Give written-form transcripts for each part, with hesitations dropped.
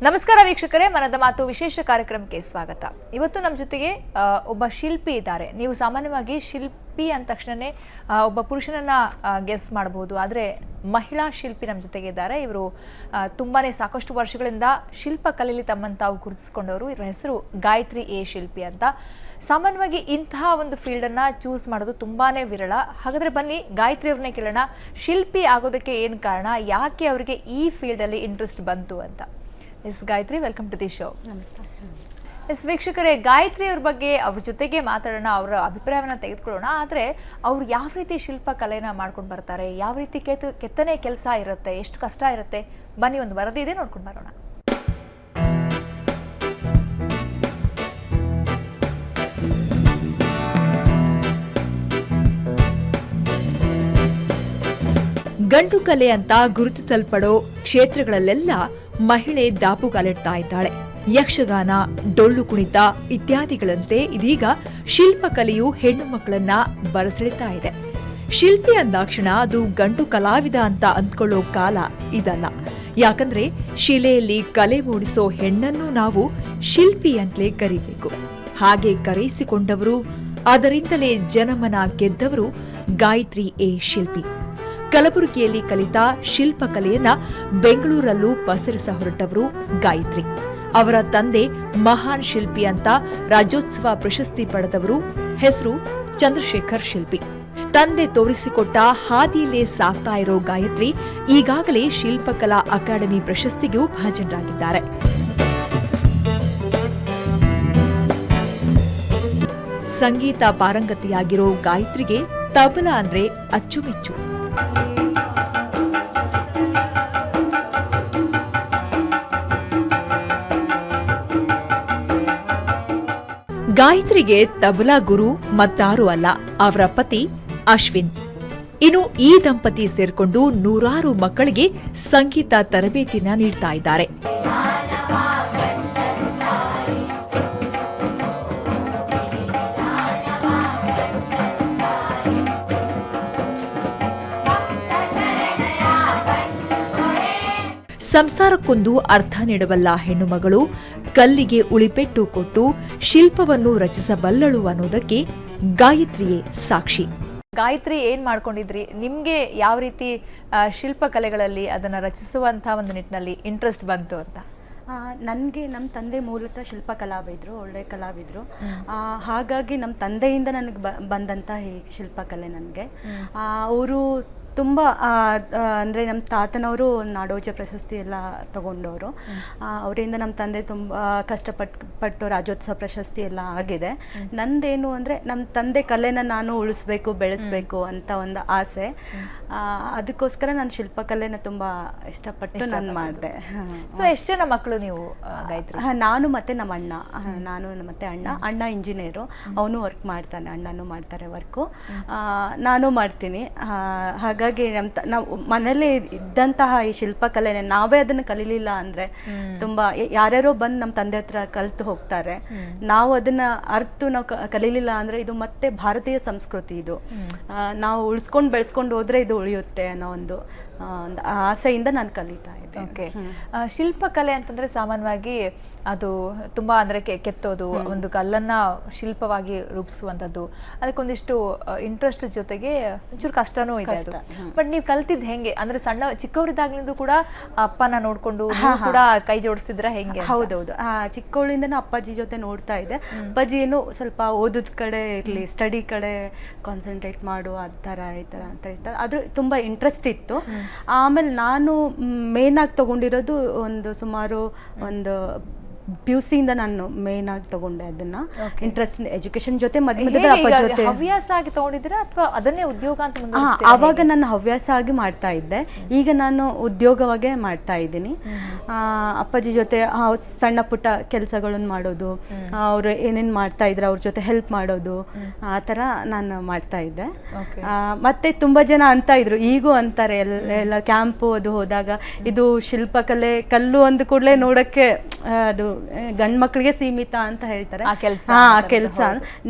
ನಮಸ್ಕಾರ ವೀಕ್ಷಕರೇ, ಮನದ ಮಾತು ವಿಶೇಷ ಕಾರ್ಯಕ್ರಮಕ್ಕೆ ಸ್ವಾಗತ. ಇವತ್ತು ನಮ್ಮ ಜೊತೆಗೆ ಒಬ್ಬ ಶಿಲ್ಪಿ ಇದ್ದಾರೆ. ನೀವು ಸಾಮಾನ್ಯವಾಗಿ ಶಿಲ್ಪಿ ಅಂದ ತಕ್ಷಣನೇ ಒಬ್ಬ ಪುರುಷನನ್ನ ಗೆಸ್ ಮಾಡಬಹುದು, ಆದರೆ ಮಹಿಳಾ ಶಿಲ್ಪಿ ನಮ್ಮ ಜೊತೆಗೆ ಇದ್ದಾರೆ. ಇವರು ತುಂಬಾನೇ ಸಾಕಷ್ಟು ವರ್ಷಗಳಿಂದ ಶಿಲ್ಪ ಕಲೆಯಲ್ಲಿ ತಮ್ಮನ್ನು ತಾವು ಗುರುತಿಸಿಕೊಂಡವರು. ಇವರ ಹೆಸರು ಗಾಯತ್ರಿ ಎ ಶಿಲ್ಪಿ ಅಂತ. ಸಾಮಾನ್ಯವಾಗಿ ಇಂತಹ ಒಂದು ಫೀಲ್ಡನ್ನು ಚೂಸ್ ಮಾಡೋದು ತುಂಬಾನೇ ವಿರಳ. ಹಾಗಾದರೆ ಬನ್ನಿ ಗಾಯತ್ರಿ ಅವ್ರನ್ನೇ ಕೇಳೋಣ, ಶಿಲ್ಪಿ ಆಗೋದಕ್ಕೆ ಏನು ಕಾರಣ, ಯಾಕೆ ಅವರಿಗೆ ಈ ಫೀಲ್ಡಲ್ಲಿ ಇಂಟ್ರೆಸ್ಟ್ ಬಂತು ಅಂತ. Yes Gayatri, welcome to the show. ನಮಸ್ತೆ. ಎಸ್ ವೀಕ್ಷಕರೇ, ಗಾಯತ್ರಿ ಅವ್ರ ಬಗ್ಗೆ ಅವ್ರ ಜೊತೆಗೆ ಮಾತಾಡೋಣ, ಅವರ ಅಭಿಪ್ರಾಯವನ್ನು ತೆಗೆದುಕೊಳ್ಳೋಣ. ಆದರೆ ಅವ್ರು ಯಾವ ರೀತಿ ಶಿಲ್ಪ ಕಲೆನ ಮಾಡ್ಕೊಂಡು ಬರ್ತಾರೆ, ಯಾವ ರೀತಿ ಕೆತ್ತನೆ ಕೆಲಸ ಇರುತ್ತೆ, ಎಷ್ಟು ಕಷ್ಟ ಇರುತ್ತೆ, ಬನ್ನಿ ಒಂದು ವರದಿ ಇದೆ ನೋಡ್ಕೊಂಡು ಬರೋಣ. ಗಂಡು ಕಲೆ ಅಂತ ಗುರುತಿಸಲ್ಪಡೋ ಕ್ಷೇತ್ರಗಳಲ್ಲೆಲ್ಲ ಮಹಿಳೆ ದಾಪುಗಾಲಿಡ್ತಾ ಇದ್ದಾಳೆ. ಯಕ್ಷಗಾನ, ಡೊಳ್ಳು ಕುಣಿತ ಇತ್ಯಾದಿಗಳಂತೆ ಇದೀಗ ಶಿಲ್ಪಕಲೆಯು ಹೆಣ್ಣು ಮಕ್ಕಳನ್ನ ಬರಸೆಳಿತಾ ಇದೆ. ಶಿಲ್ಪಿ ಅಂದಾಕ್ಷಣ ಅದು ಗಂಡು ಕಲಾವಿದ ಅಂತ ಅಂದ್ಕೊಳ್ಳೋ ಕಾಲ ಇದಲ್ಲ. ಯಾಕಂದ್ರೆ ಶಿಲೆಯಲ್ಲಿ ಕಲೆ ಮೂಡಿಸೋ ಹೆಣ್ಣನ್ನು ನಾವು ಶಿಲ್ಪಿ ಅಂತಲೇ ಕರೀಬೇಕು. ಹಾಗೆ ಕರೆಯಿಸಿಕೊಂಡವರು, ಅದರಿಂದಲೇ ಜನಮನ ಗೆದ್ದವರು ಗಾಯತ್ರಿ ಎ ಶಿಲ್ಪಿ. ಕಲಬುರಗಿಯಲ್ಲಿ ಕಲಿತ ಶಿಲ್ಪಕಲೆಯನ್ನ ಬೆಂಗಳೂರಲ್ಲೂ ಪಸರಿಸ ಹೊರಟವರು ಗಾಯತ್ರಿ. ಅವರ ತಂದೆ ಮಹಾನ್ ಶಿಲ್ಪಿ ಅಂತ ರಾಜ್ಯೋತ್ಸವ ಪ್ರಶಸ್ತಿ ಪಡೆದವರು. ಹೆಸರು ಚಂದ್ರಶೇಖರ್ ಶಿಲ್ಪಿ. ತಂದೆ ತೋರಿಸಿಕೊಟ್ಟ ಹಾದಿಯಲ್ಲೇ ಸಾಗ್ತಾ ಇರೋ ಗಾಯತ್ರಿ ಈಗಾಗಲೇ ಶಿಲ್ಪಕಲಾ ಅಕಾಡೆಮಿ ಪ್ರಶಸ್ತಿಗೂ ಭಾಜನರಾಗಿದ್ದಾರೆ. ಸಂಗೀತ ಪಾರಂಗತಿಯಾಗಿರೋ ಗಾಯತ್ರಿಗೆ ತಬಲಾ ಅಂದ್ರೆ ಅಚ್ಚುಮೆಚ್ಚು. ಗಾಯತ್ರಿಗೆ ತಬಲಾ ಗುರು ಮತ್ತಾರೂ ಅಲ್ಲ, ಅವರ ಪತಿ ಅಶ್ವಿನ್. ಇನ್ನು ಈ ದಂಪತಿ ಸೇರ್ಕೊಂಡು ನೂರಾರು ಮಕ್ಕಳಿಗೆ ಸಂಗೀತ ತರಬೇತಿನ ನೀಡ್ತಾ ಇದ್ದಾರೆ. ಸಂಸಾರಕ್ಕೊಂದು ಅರ್ಥ ನೀಡಬಲ್ಲ ಹೆಣ್ಣುಮಗಳು ಕಲ್ಲಿಗೆ ಉಳಿಪೆಟ್ಟು ಕೊಟ್ಟು ಶಿಲ್ಪವನ್ನು ರಚಿಸಬಲ್ಲಳು ಅನ್ನೋದಕ್ಕೆ ಗಾಯತ್ರಿಯೇ ಸಾಕ್ಷಿ. ಗಾಯತ್ರಿ ಏನ್ ಮಾಡ್ಕೊಂಡಿದ್ರಿ, ನಿಮ್ಗೆ ಯಾವ ರೀತಿ ಶಿಲ್ಪಕಲೆಗಳಲ್ಲಿ ಅದನ್ನ ರಚಿಸುವಂತಹ ಒಂದು ನಿಟ್ಟಿನಲ್ಲಿ ಇಂಟ್ರೆಸ್ಟ್ ಬಂತು ಅಂತ? ನನಗೆ ನಮ್ಮ ತಂದೆ ಮೂಲತಃ ಶಿಲ್ಪ ಕಲಾವಿದರು, ಒಳ್ಳೆ ಕಲಾವಿದರು. ಹಾಗಾಗಿ ನಮ್ಮ ತಂದೆಯಿಂದ ನನಗೆ ಬಂದಂಥ ಈ ಶಿಲ್ಪಕಲೆ ನನಗೆ ಅವರು ತುಂಬ ಅಂದರೆ ನಮ್ಮ ತಾತನವರು ನಾಡೋಜ ಪ್ರಶಸ್ತಿ ಎಲ್ಲ ತಗೊಂಡವರು. ಅವರಿಂದ ನಮ್ಮ ತಂದೆ ತುಂಬ ಕಷ್ಟಪಟ್ಟು ರಾಜ್ಯೋತ್ಸವ ಪ್ರಶಸ್ತಿ ಎಲ್ಲ ಆಗಿದೆ. ನಂದೇನು ಅಂದರೆ ನಮ್ಮ ತಂದೆ ಕಲೆನ ನಾನು ಉಳಿಸ್ಬೇಕು, ಬೆಳೆಸಬೇಕು ಅಂತ ಒಂದು ಆಸೆ. ಅದಕ್ಕೋಸ್ಕರ ನಾನು ಶಿಲ್ಪಕಲೆನ ತುಂಬ ಇಷ್ಟಪಟ್ಟು ನಾನು ಮಾಡಿದೆ. ಸೊ ಎಷ್ಟು ಜನ ಮಕ್ಕಳು ನೀವು ಗಾಯತ್ರಿ? ನಾನು ಮತ್ತು ನಮ್ಮ ಅಣ್ಣ. ನಾನು ಮತ್ತು ಅಣ್ಣ ಇಂಜಿನಿಯರು, ಅವನು ವರ್ಕ್ ಮಾಡ್ತಾನೆ, ಅಣ್ಣನೂ ಮಾಡ್ತಾರೆ ವರ್ಕು, ನಾನು ಮಾಡ್ತೀನಿ. ಹಾಗಾಗಿ ನಾವು ಮನೇಲಿ ಇದ್ದಂತಹ ಈ ಶಿಲ್ಪಕಲೆನೆ ನಾವೇ ಅದನ್ನು ಕಲೀಲಿಲ್ಲ ಅಂದ್ರೆ ತುಂಬಾ ಯಾರ್ಯಾರೋ ಬಂದು ನಮ್ಮ ತಂದೆ ಹತ್ರ ಕಲ್ತು ಹೋಗ್ತಾರೆ. ನಾವು ಅದನ್ನ ಅರ್ತು ನಾವು ಕಲೀಲಿಲ್ಲ ಅಂದ್ರೆ ಇದು ಮತ್ತೆ ಭಾರತೀಯ ಸಂಸ್ಕೃತಿ, ಇದು ನಾವು ಉಳಿಸ್ಕೊಂಡು ಬೆಳೆಸ್ಕೊಂಡು ಹೋದ್ರೆ ಇದು ಉಳಿಯುತ್ತೆ ಅನ್ನೋ ಒಂದು ಆಸೆಯಿಂದ ನಾನು ಕಲಿತಾ ಇದ್ದೆ. ಓಕೆ, ಶಿಲ್ಪಕಲೆ ಅಂತಂದ್ರೆ ಸಾಮಾನ್ಯವಾಗಿ ಅದು ತುಂಬಾ ಅಂದ್ರೆ ಕೆತ್ತೋದು, ಒಂದು ಕಲ್ಲನ್ನ ಶಿಲ್ಪವಾಗಿ ರೂಪಿಸುವಂಥದ್ದು, ಅದಕ್ಕೊಂದಿಷ್ಟು ಇಂಟ್ರೆಸ್ಟ್ ಜೊತೆಗೆ ಒಂಚೂರು ಕಷ್ಟನೂ ಇದೆ ಅದು. ಬಟ್ ನೀವು ಕಲ್ತಿದ್ ಹೆಂಗೆ, ಅಂದ್ರೆ ಚಿಕ್ಕವರಿದ್ದಾಗ್ಲಿಂದ ಕೂಡ ಅಪ್ಪನ ನೋಡ್ಕೊಂಡು ಕೂಡ ಕೈ ಜೋಡಿಸ್ತಿದ್ರ ಹೆಂಗೆ? ಹೌದೌದು, ಚಿಕ್ಕವಳಿಂದನೂ ಅಪ್ಪಾಜಿ ಜೊತೆ ನೋಡ್ತಾ ಇದ್ದೆ. ಅಪ್ಪಾಜಿ ಏನು ಸ್ವಲ್ಪ ಓದೋದ್ ಕಡೆ ಇರ್ಲಿ, ಸ್ಟಡಿ ಕಡೆ ಕಾನ್ಸಂಟ್ರೇಟ್ ಮಾಡು, ಆ ಥರ ಈ ಥರ ಅಂತ ಹೇಳ್ತಾರೆ. ಅದು ತುಂಬಾ ಇಂಟ್ರೆಸ್ಟ್ ಇತ್ತು. ಆಮೇಲೆ ನಾನು ಮೇನ್ ಆಗಿ ತಗೊಂಡಿರೋದು ಸುಮಾರು ಒಂದು PUC ಇಂದ ನಾನು ಮೇನ್ ಆಗಿ ತಗೊಂಡೆ ಅದನ್ನ. ಇಂಟ್ರೆಸ್ಟ್ ಎಜುಕೇಶನ್ ಜೊತೆ ಹವ್ಯಾಸ ಆಗಿ ತಗೊಂಡಿದ್ದೀರಾ ಅಥವಾ ಅದನ್ನೇ ಉದ್ಯೋಗ ಅಂತ? ಆವಾಗ ನಾನು ಹವ್ಯಾಸ ಆಗಿ ಮಾಡ್ತಾ ಇದ್ದೆ, ಈಗ ನಾನು ಉದ್ಯೋಗವಾಗೇ ಮಾಡ್ತಾ ಇದ್ದೀನಿ. ಅಪ್ಪಾಜಿ ಜೊತೆ ಸಣ್ಣ ಪುಟ್ಟ ಕೆಲಸಗಳನ್ನು ಮಾಡೋದು, ಅವರು ಏನೇನು ಮಾಡ್ತಾ ಇದ್ರೆ ಅವ್ರ ಜೊತೆ ಹೆಲ್ಪ್ ಮಾಡೋದು, ಆ ಥರ ನಾನು ಮಾಡ್ತಾ ಇದ್ದೆ. ಮತ್ತೆ ತುಂಬ ಜನ ಅಂತ ಇದ್ರು, ಈಗೂ ಅಂತಾರೆ, ಎಲ್ಲ ಕ್ಯಾಂಪು ಅದು ಹೋದಾಗ ಇದು ಶಿಲ್ಪಕಲೆ ಕಲ್ಲು ಅಂದ ಕೂಡಲೇ ನೋಡೋಕ್ಕೆ ಅದು ಗಂಡು ಮಕ್ಕಳಿಗೆ ಸೀಮಿತ ಅಂತ ಹೇಳ್ತಾರೆ. ಆ ಕೆಲಸ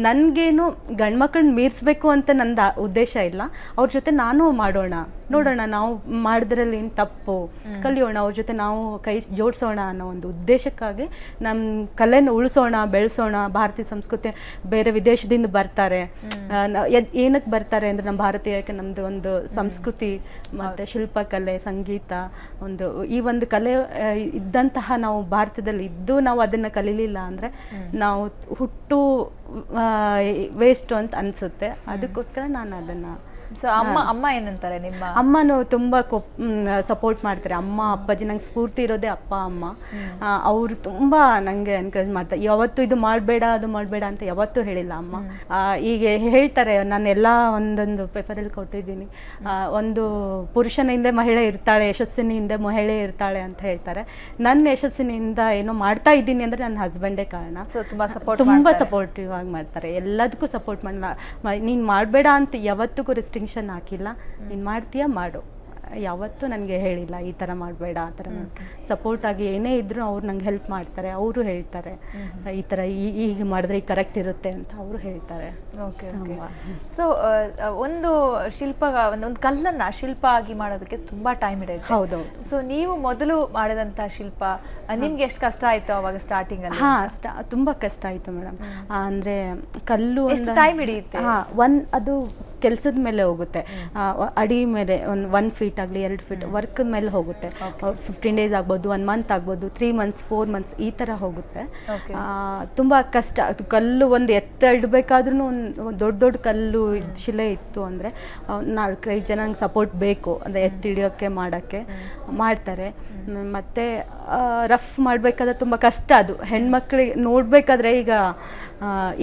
ನನ್ಗೇನು ಗಂಡು ಮಕ್ಕಳನ್ನ ಮೀರಿಸ್ಬೇಕು ಅಂತ ನಂದು ಉದ್ದೇಶ ಇಲ್ಲ. ಅವ್ರ ಜೊತೆ ನಾನು ಮಾಡೋಣ, ನೋಡೋಣ ನಾವು ಮಾಡಿದ್ರಲ್ಲಿ ಏನು ತಪ್ಪು, ಕಲಿಯೋಣ, ಅವ್ರ ಜೊತೆ ನಾವು ಕೈ ಜೋಡಿಸೋಣ ಅನ್ನೋ ಒಂದು ಉದ್ದೇಶಕ್ಕಾಗಿ ನಮ್ಮ ಕಲೆನ ಉಳಿಸೋಣ, ಬೆಳೆಸೋಣ. ಭಾರತೀಯ ಸಂಸ್ಕೃತಿ ಬೇರೆ ವಿದೇಶದಿಂದ ಬರ್ತಾರೆ, ಏನಕ್ಕೆ ಬರ್ತಾರೆ ಅಂದರೆ ನಮ್ಮ ಭಾರತೀಯಕ್ಕೆ ನಮ್ಮದು ಒಂದು ಸಂಸ್ಕೃತಿ ಮತ್ತು ಶಿಲ್ಪಕಲೆ, ಸಂಗೀತ, ಈ ಒಂದು ಕಲೆ ಇದ್ದಂತಹ ನಾವು ಭಾರತದಲ್ಲಿ ಇದ್ದು ನಾವು ಅದನ್ನು ಕಲೀಲಿಲ್ಲ ಅಂದರೆ ನಾವು ಹುಟ್ಟು ವೇಸ್ಟು ಅಂತ ಅನಿಸುತ್ತೆ. ಅದಕ್ಕೋಸ್ಕರ ನಾನು ಅದನ್ನು ಸೊ ಅಮ್ಮ ಏನಂತಾರೆ ನಿಮ್ಮ? ಅಮ್ಮನೂ ತುಂಬ ಸಪೋರ್ಟ್ ಮಾಡ್ತಾರೆ. ಅಮ್ಮ ಅಪ್ಪಾಜಿ ನಂಗೆ ಸ್ಫೂರ್ತಿ ಇರೋದೇ ಅಪ್ಪ ಅಮ್ಮ. ಅವರು ತುಂಬ ನನಗೆ ಎನ್ಕರೇಜ್ ಮಾಡ್ತಾರೆ. ಯಾವತ್ತೂ ಇದು ಮಾಡಬೇಡ ಅದು ಮಾಡಬೇಡ ಅಂತ ಯಾವತ್ತೂ ಹೇಳಿಲ್ಲ ಅಮ್ಮ. ಹೀಗೆ ಹೇಳ್ತಾರೆ, ನಾನೆಲ್ಲ ಒಂದೊಂದು ಪೇಪರಲ್ಲಿ ಕೊಟ್ಟಿದ್ದೀನಿ, ಒಂದು ಪುರುಷನ ಹಿಂದೆ ಮಹಿಳೆ ಇರ್ತಾಳೆ, ಯಶಸ್ಸಿನ ಹಿಂದೆ ಮಹಿಳೆ ಇರ್ತಾಳೆ ಅಂತ ಹೇಳ್ತಾರೆ. ನನ್ನ ಯಶಸ್ಸಿನಿಂದ ಏನೋ ಮಾಡ್ತಾ ಇದ್ದೀನಿ ಅಂದರೆ ನನ್ನ ಹಸ್ಬೆಂಡೇ ಕಾರಣ. ಸೊ ತುಂಬ ಸಪೋರ್ಟಿವ್ ಆಗಿ ಮಾಡ್ತಾರೆ, ಎಲ್ಲದಕ್ಕೂ ಸಪೋರ್ಟ್ ನೀನು ಮಾಡಬೇಡ ಅಂತ ಯಾವತ್ತಿಗೂ ರೆಸ್ಟ್ರಿಕ್ಷನ್ ಹಾಕಿಲ್ಲ. ನೀನು ಮಾಡ್ತೀಯಾ ಮಾಡು, ಯಾವತ್ತೂ ನನಗೆ ಹೇಳಿಲ್ಲ ಈ ಥರ ಮಾಡಬೇಡ ಆ ಥರ. ಸಪೋರ್ಟ್ ಆಗಿ ಏನೇ ಇದ್ರೂ ಅವ್ರು ನಂಗೆ ಹೆಲ್ಪ್ ಮಾಡ್ತಾರೆ. ಅವರು ಹೇಳ್ತಾರೆ ಈ ಥರ ಈಗ ಮಾಡಿದ್ರೆ ಈಗ ಕರೆಕ್ಟ್ ಇರುತ್ತೆ ಅಂತ ಅವರು ಹೇಳ್ತಾರೆ. Okay okay. ಸೊ ಒಂದು ಒಂದು ಕಲ್ಲನ್ನು ಶಿಲ್ಪ ಆಗಿ ಮಾಡೋದಕ್ಕೆ ತುಂಬ ಟೈಮ್ ಹಿಡಿಯುತ್ತೆ. ಹೌದು. ಸೊ ನೀವು ಮೊದಲು ಮಾಡಿದಂಥ ಶಿಲ್ಪ ನಿಮ್ಗೆ ಎಷ್ಟು ಕಷ್ಟ ಆಯಿತು ಅವಾಗ ಸ್ಟಾರ್ಟಿಂಗಲ್ಲಿ? ತುಂಬ ಕಷ್ಟ ಆಯಿತು ಮೇಡಮ್. ಅಂದರೆ ಕಲ್ಲು ಎಷ್ಟು ಟೈಮ್ ಹಿಡಿಯುತ್ತೆ? ಅದು ಕೆಲಸದ ಮೇಲೆ ಹೋಗುತ್ತೆ, ಅಡಿ ಮೇಲೆ ಒಂದು 1 ಫೀಟ್ ಆಗಲಿ 2 ಫೀಟ್ ವರ್ಕ್ ಮೇಲೆ ಹೋಗುತ್ತೆ. 15 ಡೇಸ್ ಆಗ್ಬೋದು, 1 ಮಂತ್ ಆಗ್ಬೋದು, 3 ಮಂತ್ಸ್ 4 ಮಂತ್ಸ್ ಈ ಥರ ಹೋಗುತ್ತೆ. ತುಂಬ ಕಷ್ಟ. ಅದು ಕಲ್ಲು ಒಂದು ಇಡಬೇಕಾದ್ರೂ ಒಂದು ದೊಡ್ಡ ಕಲ್ಲು ಶಿಲೆ ಇತ್ತು ಅಂದರೆ 4-5 ಜನ ಸಪೋರ್ಟ್ ಬೇಕು, ಅಂದರೆ ಹಿಡಿಯೋಕ್ಕೆ ಮಾಡೋಕ್ಕೆ ಮಾಡ್ತಾರೆ. ಮತ್ತು ರಫ್ ಮಾಡಬೇಕಾದ್ರೆ ತುಂಬ ಕಷ್ಟ. ಅದು ಹೆಣ್ಮಕ್ಳಿಗೆ ನೋಡಬೇಕಾದ್ರೆ ಈಗ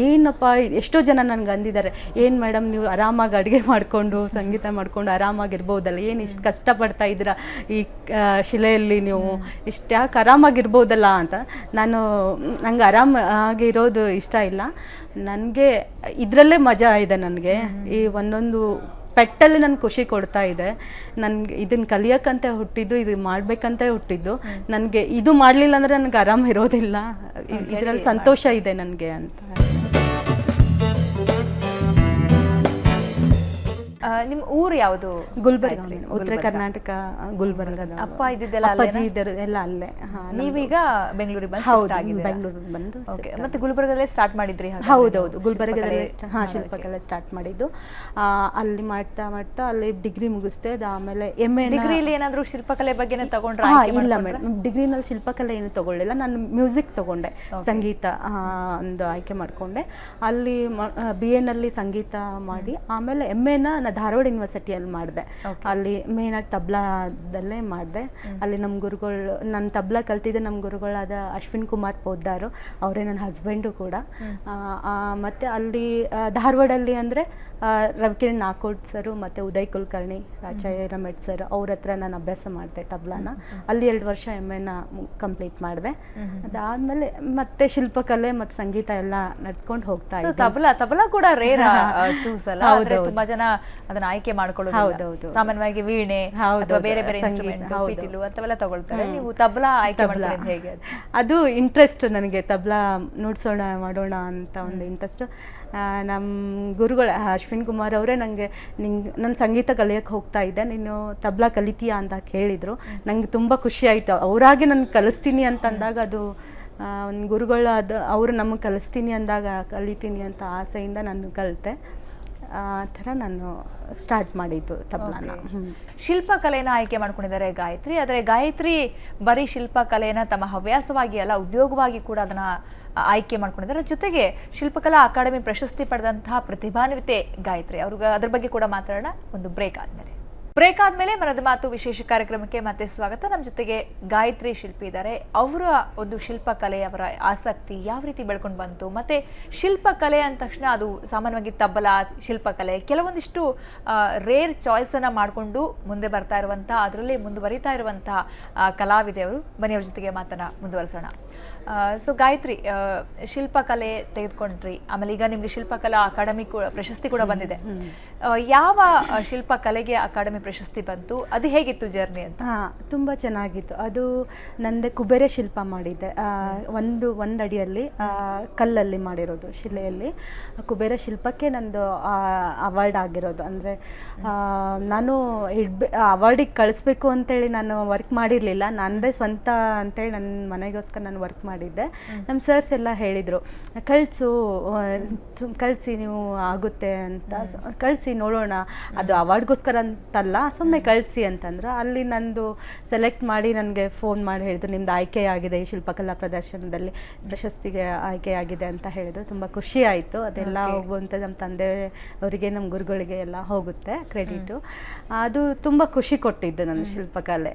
ಏನಪ್ಪ, ಎಷ್ಟೋ ಜನ ನನಗೆ ಅಂದಿದ್ದಾರೆ, ಏನು ಮೇಡಮ್ ನೀವು ಆರಾಮಾಗಿ ಅಡುಗೆ ಮಾಡಿಕೊಂಡು ಸಂಗೀತ ಮಾಡಿಕೊಂಡು ಆರಾಮಾಗಿರ್ಬೋದಲ್ಲ, ಏನು ಇಷ್ಟು ಕಷ್ಟಪಡ್ತಾ ಇದ್ದೀರಾ ಈ ಶಿಲೆಯಲ್ಲಿ, ನೀವು ಇಷ್ಟು ಯಾಕೆ ಆರಾಮಾಗಿರ್ಬೋದಲ್ಲ ಅಂತ. ನಂಗೆ ಆರಾಮಾಗಿರೋದು ಇಷ್ಟ ಇಲ್ಲ, ನನಗೆ ಇದರಲ್ಲೇ ಮಜಾ ಇದೆ. ನನಗೆ ಈ ಒಂದೊಂದು ಪೆಟ್ಟಲ್ಲಿ ನನಗೆ ಖುಷಿ ಕೊಡ್ತಾ ಇದೆ. ನನಗೆ ಇದನ್ನು ಕಲಿಯೋಕ್ಕಂತ ಹುಟ್ಟಿದ್ದು, ಇದು ಮಾಡಬೇಕಂತ ಹುಟ್ಟಿದ್ದು. ನನಗೆ ಇದು ಮಾಡಲಿಲ್ಲ ಅಂದರೆ ನನಗೆ ಆರಾಮ ಇರೋದಿಲ್ಲ, ಇದರಲ್ಲಿ ಸಂತೋಷ ಇದೆ ನನಗೆ ಅಂತ. ನಿಮ್ಮ ಊರು ಯಾವುದು? ಗುಲ್ಬರ್ಗ, ಉತ್ತರ ಕರ್ನಾಟಕ, ಗುಲ್ಬರ್ಗದ. ಅಪ್ಪ ಇದ್ದಿದ್ದೆಲ್ಲ ಅಪ್ಪಾಜಿ ಎಲ್ಲ ಅಲ್ಲೇ. ನೀವೀಗ ಬೆಂಗಳೂರಿಗೆ ಬಂದು ಮತ್ತೆ ಗುಲ್ಬರ್ಗದಲ್ಲೇ ಸ್ಟಾರ್ಟ್ ಮಾಡಿದ್ರಿ? ಹೌದೌದು, ಗುಲ್ಬರ್ಗದಲ್ಲೇ ಶಿಲ್ಪಕಲೆ ಸ್ಟಾರ್ಟ್ ಮಾಡಿದ್ದು. ಅಲ್ಲಿ ಮಾಡ್ತಾ ಮಾಡ್ತಾ ಅಲ್ಲಿ ಡಿಗ್ರಿ ಮುಗಿಸ್ದೆ. ಆಮೇಲೆ MA. ಡಿಗ್ರಿಲಿ ಏನಾದರೂ ಶಿಲ್ಪಕಲೆ ಬಗ್ಗೆ ತಗೊಂಡ್ರೆ? ಇಲ್ಲ ಮೇಡಮ್, ಡಿಗ್ರಿನಲ್ಲಿ ಶಿಲ್ಪಕಲೆ ಏನು ತಗೊಳ್ಳಿಲ್ಲ. ನಾನು ಮ್ಯೂಸಿಕ್ ತಗೊಂಡೆ, ಸಂಗೀತ ಒಂದು ಆಯ್ಕೆ ಮಾಡಿಕೊಂಡೆ. ಅಲ್ಲಿ BA ನಲ್ಲಿ ಸಂಗೀತ ಮಾಡಿ ಆಮೇಲೆ MA ನಾನು ಧಾರವಾಡ ಯೂನಿವರ್ಸಿಟಿಯಲ್ಲಿ ಮಾಡಿದೆ. ಅಲ್ಲಿ ಮೇನಾಗಿ ತಬ್ಲಾದಲ್ಲೇ ಮಾಡಿದೆ. ಅಲ್ಲಿ ನಮ್ಮ ಗುರುಗಳು, ನಾನು ತಬ್ಲಾ ಕಲ್ತಿದ್ದೆ ನಮ್ಮ ಗುರುಗಳಾದ ಅಶ್ವಿನ್ ಕುಮಾರ್ ಪೋದ್ದಾರು, ಅವರೇ ನನ್ನ ಹಸ್ಬೆಂಡು ಕೂಡ. ಮತ್ತು ಅಲ್ಲಿ ಧಾರವಾಡಲ್ಲಿ ಅಂದರೆ ರವಿಕಿರಣ್ ನಾಕೋಡ್ ಸರು ಮತ್ತು ಉದಯ್ ಕುಲಕರ್ಣಿ, ಜಯರಾಮೆಟ್ ಸರ್, ಅವ್ರ ಹತ್ರ ನಾನು ಅಭ್ಯಾಸ ಮಾಡಿದೆ ತಬ್ಲಾನ. ಅಲ್ಲಿ 2 ವರ್ಷ MA ಕಂಪ್ಲೀಟ್ ಮಾಡಿದೆ. ಅದಾದಮೇಲೆ ಮತ್ತೆ ಶಿಲ್ಪಕಲೆ ಮತ್ತು ಸಂಗೀತ ಎಲ್ಲ ನಡ್ಸ್ಕೊಂಡು ಹೋಗ್ತಾ ಇದ್ದೆ. ತಬಲಾ ಕೂಡ ರೇರ್ ಚೂಸ್ ಅಲ್ಲ, ಆದ್ರೆ ತುಂಬಾ ಜನ ಅದನ್ನ ಆಯ್ಕೆ ಮಾಡ್ಕೊಳ್ಳೋದು. ಸಾಮಾನ್ಯವಾಗಿ ವೀಣೆ ಅಥವಾ ಬೇರೆ ಬೇರೆ ಇನ್ಸ್ಟ್ರುಮೆಂಟ್, ಪಿಟೀಲು ಅಂತವೆಲ್ಲ ತಗೊಳ್ತಾರೆ. ನೀವು ತಬಲಾ ಆಯ್ಕೆ ಮಾಡ್ಕೊಳ್ಳೋದು ಹೇಗೆ? ಅದು ಇಂಟ್ರೆಸ್ಟ್ ನನಗೆ, ತಬಲಾ ನುಡ್ಸೋಣ ಮಾಡೋಣ ಅಂತ ಒಂದು ಇಂಟ್ರೆಸ್ಟ್. ನಮ್ಮ ಗುರುಗಳು ಅಶ್ವಿನ್ ಕುಮಾರ್ ಅವರೇ ನನಗೆ ನನ್ನ ಸಂಗೀತ ಕಲಿಯೋಕ್ಕೆ ಹೋಗ್ತಾ ಇದ್ದೆ, ನೀನು ತಬಲಾ ಕಲಿತೀಯಾ ಅಂತ ಕೇಳಿದರು. ನನಗೆ ತುಂಬ ಖುಷಿ ಆಯಿತು. ಅವರಾಗೆ ನನಗೆ ಕಲಿಸ್ತೀನಿ ಅಂತ ಅಂದಾಗ, ಅದು ಒಂದು ಗುರುಗಳು ಅವರು ನಮಗೆ ಕಲಿಸ್ತೀನಿ ಅಂದಾಗ ಕಲಿತೀನಿ ಅಂತ ಆಸೆಯಿಂದ ನಾನು ಕಲಿತೆ. ಆ ಥರ ನಾನು ಸ್ಟಾರ್ಟ್ ಮಾಡಿದ್ದು ತಬಲಾನ. ಶಿಲ್ಪಕಲೆನ ಆಯ್ಕೆ ಮಾಡ್ಕೊಂಡಿದ್ದಾರೆ ಗಾಯತ್ರಿ. ಆದರೆ ಗಾಯತ್ರಿ ಬರೀ ಶಿಲ್ಪಕಲೆನ ತಮ್ಮ ಹವ್ಯಾಸವಾಗಿ ಅಲ್ಲ, ಉದ್ಯೋಗವಾಗಿ ಕೂಡ ಅದನ್ನ ಆಯ್ಕೆ ಮಾಡ್ಕೊಂಡಿದ್ದಾರೆ. ಜೊತೆಗೆ ಶಿಲ್ಪಕಲಾ ಅಕಾಡೆಮಿ ಪ್ರಶಸ್ತಿ ಪಡೆದಂತಹ ಪ್ರತಿಭಾನ್ವಿತೆ ಗಾಯತ್ರಿ. ಅವ್ರಿಗೆ ಅದ್ರ ಬಗ್ಗೆ ಕೂಡ ಮಾತಾಡೋಣ ಒಂದು ಬ್ರೇಕ್ ಆದ್ಮೇಲೆ ಮನದ ಮಾತು ವಿಶೇಷ ಕಾರ್ಯಕ್ರಮಕ್ಕೆ ಮತ್ತೆ ಸ್ವಾಗತ. ನಮ್ಮ ಜೊತೆಗೆ ಗಾಯತ್ರಿ ಶಿಲ್ಪಿ ಇದ್ದಾರೆ. ಅವರ ಒಂದು ಶಿಲ್ಪಕಲೆ, ಅವರ ಆಸಕ್ತಿ ಯಾವ ರೀತಿ ಬೆಳ್ಕೊಂಡು ಬಂತು, ಮತ್ತೆ ಶಿಲ್ಪಕಲೆ ಅಂದ ತಕ್ಷಣ ಅದು ಸಾಮಾನ್ಯವಾಗಿ ತಬಲಾ, ಶಿಲ್ಪಕಲೆ, ಕೆಲವೊಂದಿಷ್ಟು ರೇರ್ ಚಾಯ್ಸ್ ಅನ್ನ ಮಾಡಿಕೊಂಡು ಮುಂದೆ ಬರ್ತಾ ಇರುವಂತಹ, ಅದರಲ್ಲಿ ಮುಂದುವರಿತಾ ಇರುವಂತಹ ಕಲಾವಿದೆಯವರು. ಬನ್ನಿ ಅವ್ರ ಜೊತೆಗೆ ಮಾತನ್ನ ಮುಂದುವರಿಸೋಣ. ಸೊ ಗಾಯತ್ರಿ, ಶಿಲ್ಪಕಲೆ ತೆಗೆದುಕೊಂಡ್ರಿ, ಆಮೇಲೆ ಈಗ ನಿಮ್ಗೆ ಶಿಲ್ಪಕಲಾ ಅಕಾಡೆಮಿ ಪ್ರಶಸ್ತಿ ಕೂಡ ಬಂದಿದೆ. ಯಾವ ಶಿಲ್ಪಕಲೆಗೆ ಅಕಾಡೆಮಿ ಪ್ರಶಸ್ತಿ ಬಂತು. ಅದು ಹೇಗಿತ್ತು ಜರ್ನಿ ಅಂತ? ತುಂಬ ಚೆನ್ನಾಗಿತ್ತು. ಅದು ನಂದೆ ಕುಬೇರ ಶಿಲ್ಪ ಮಾಡಿದ್ದೆ. ಒಂದು ಅಡಿಯಲ್ಲಿ ಕಲ್ಲಲ್ಲಿ ಮಾಡಿರೋದು, ಶಿಲೆಯಲ್ಲಿ ಕುಬೇರ ಶಿಲ್ಪಕ್ಕೆ ನಂದು ಅವಾರ್ಡ್ ಆಗಿರೋದು. ಅಂದರೆ ನಾನು ಅವಾರ್ಡಿಗೆ ಕಳಿಸ್ಬೇಕು ಅಂತೇಳಿ ನಾನು ವರ್ಕ್ ಮಾಡಿರಲಿಲ್ಲ, ನನ್ನದೇ ಸ್ವಂತ ಅಂತೇಳಿ ನನ್ನ ಮನೆಗೋಸ್ಕರ ನಾನು ವರ್ಕ್ ಮಾಡಿದ್ದೆ. ನಮ್ಮ ಸರ್ಸ್ ಎಲ್ಲ ಹೇಳಿದರು, ಕಳಿಸಿ ನೀವು ಆಗುತ್ತೆ ಅಂತ, ಕಳಿಸಿ ನೋಡೋಣ, ಅದು ಅವಾರ್ಡ್ಗೋಸ್ಕರ ಅಂತಲ್ಲ, ಸುಮ್ಮನೆ ಕಳಿಸಿ ಅಂತಂದ್ರೆ ಅಲ್ಲಿ ನಂದು ಸೆಲೆಕ್ಟ್ ಮಾಡಿ ನನಗೆ ಫೋನ್ ಮಾಡಿ ಹೇಳಿದ್ರು, ನಿಮ್ದು ಆಯ್ಕೆ ಆಗಿದೆ ಈ ಶಿಲ್ಪಕಲಾ ಪ್ರದರ್ಶನದಲ್ಲಿ, ಪ್ರಶಸ್ತಿಗೆ ಆಯ್ಕೆ ಆಗಿದೆ ಅಂತ ಹೇಳಿದ್ರು. ತುಂಬ ಖುಷಿ ಆಯಿತು. ಅದೆಲ್ಲ ಹೋಗುವಂಥ ನಮ್ಮ ತಂದೆಯವರಿಗೆ, ನಮ್ಮ ಗುರುಗಳಿಗೆ ಎಲ್ಲ ಹೋಗುತ್ತೆ ಕ್ರೆಡಿಟು. ಅದು ತುಂಬ ಖುಷಿ ಕೊಟ್ಟಿದ್ದು ನನ್ನ ಶಿಲ್ಪಕಲೆ,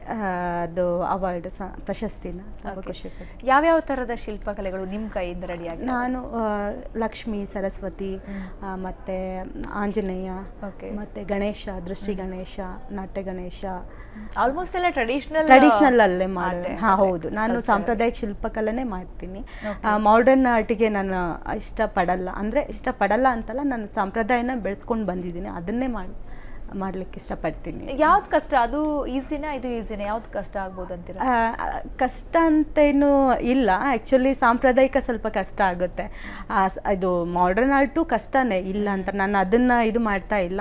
ಅದು ಅವಾರ್ಡ್ ಪ್ರಶಸ್ತಿನ ತುಂಬ ಖುಷಿ ಕೊಟ್ಟು. ಯಾವ್ಯಾವ ಥರದ ಶಿಲ್ಪಕಲೆಗಳು ನಿಮ್ಮ ಕೈಯಿಂದ ರೆಡಿ ಆಗಿದೆ? ನಾನು ಲಕ್ಷ್ಮಿ, ಸರಸ್ವತಿ, ಮತ್ತು ಆಂಜನೇಯ, ಮತ್ತು ಗಣೇಶ, ದೃಷ್ಟಿ ಗಣೇಶ, ನಾಟ್ಯ ಗಣೇಶ, ಆಲ್ಮೋಸ್ಟ್ ಎಲ್ಲ ಟ್ರೆಡಿಷನಲ್ ಅಲ್ಲೇ ಮಾಡಿ. ಹೌದು, ನಾನು ಸಾಂಪ್ರದಾಯಿಕ ಶಿಲ್ಪಕಲೆನೇ ಮಾಡ್ತೀನಿ. ಮಾಡರ್ನ್ ಆರ್ಟಿಗೆ ನಾನು ಇಷ್ಟಪಡಲ್ಲ ಅಂತಲ್ಲ, ನಾನು ಸಂಪ್ರದಾಯನ ಬೆಳೆಸ್ಕೊಂಡು ಬಂದಿದ್ದೀನಿ, ಅದನ್ನೇ ಮಾಡ್ಲಿಕ್ಕೆ ಇಷ್ಟಪಡ್ತೀನಿ. ಯಾವ್ದು ಕಷ್ಟ? ಅದು ಈಸಿನಾ, ಇದು ಈಸಿನಾ? ಯಾವ್ದು ಕಷ್ಟ ಆಗ್ಬೋದು ಅಂತೀರ? ಕಷ್ಟ ಅಂತೇನು ಇಲ್ಲ, ಆ್ಯಕ್ಚುಲಿ ಸಾಂಪ್ರದಾಯಿಕ ಸ್ವಲ್ಪ ಕಷ್ಟ ಆಗುತ್ತೆ. ಇದು ಮಾಡರ್ನ್ ಆರ್ಟು ಕಷ್ಟನೇ ಇಲ್ಲ ಅಂತ ನಾನು ಅದನ್ನು ಇದು ಮಾಡ್ತಾ ಇಲ್ಲ.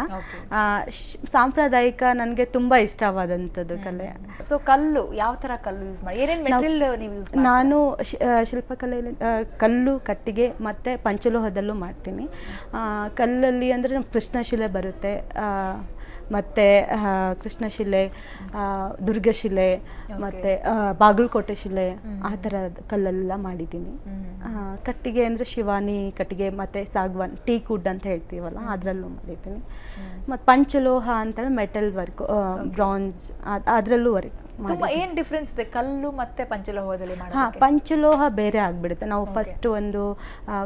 ಸಾಂಪ್ರದಾಯಿಕ ನನಗೆ ತುಂಬ ಇಷ್ಟವಾದಂಥದ್ದು ಕಲೆ. ಸೊ ಕಲ್ಲು, ಯಾವ ಥರ ಕಲ್ಲು ಯೂಸ್ ಮಾಡಿ, ಏನೇನು ಮೆಟೀರಿಯಲ್ ನೀವು ಯೂಸ್ ಮಾಡಿ? ನಾನು ಶಿಲ್ಪಕಲೆಯಲ್ಲಿ ಕಲ್ಲು, ಕಟ್ಟಿಗೆ ಮತ್ತು ಪಂಚಲೋಹದಲ್ಲೂ ಮಾಡ್ತೀನಿ. ಕಲ್ಲಲ್ಲಿ ಅಂದರೆ ಕೃಷ್ಣಶಿಲೆ ಬರುತ್ತೆ, ಮತ್ತು ಕೃಷ್ಣಶಿಲೆ, ದುರ್ಗಶಿಲೆ, ಮತ್ತು ಬಾಗಲಕೋಟೆ ಶಿಲೆ, ಆ ಥರದ ಕಲ್ಲೆಲ್ಲ ಮಾಡಿದ್ದೀನಿ. ಕಟ್ಟಿಗೆ ಅಂದರೆ ಶಿವಾನಿ ಕಟ್ಟಿಗೆ ಮತ್ತು ಸಾಗವಾನ್, ಟೀಕ್ ವುಡ್ ಅಂತ ಹೇಳ್ತೀವಲ್ಲ, ಅದರಲ್ಲೂ ಮಾಡಿದ್ದೀನಿ. ಮತ್ತು ಪಂಚಲೋಹ ಅಂತೇಳಿ ಮೆಟಲ್ ವರ್ಕ್, ಬ್ರಾಂಜ್, ಅದರಲ್ಲೂ ವರ್ಕ್. ತುಂಬ ಏನು ಡಿಫ್ರೆನ್ಸ್ ಇದೆ ಕಲ್ಲು ಮತ್ತು ಪಂಚಲೋಹದಲ್ಲಿ? ಪಂಚಲೋಹ ಬೇರೆ ಆಗಿಬಿಡುತ್ತೆ. ನಾವು ಫಸ್ಟ್ ಒಂದು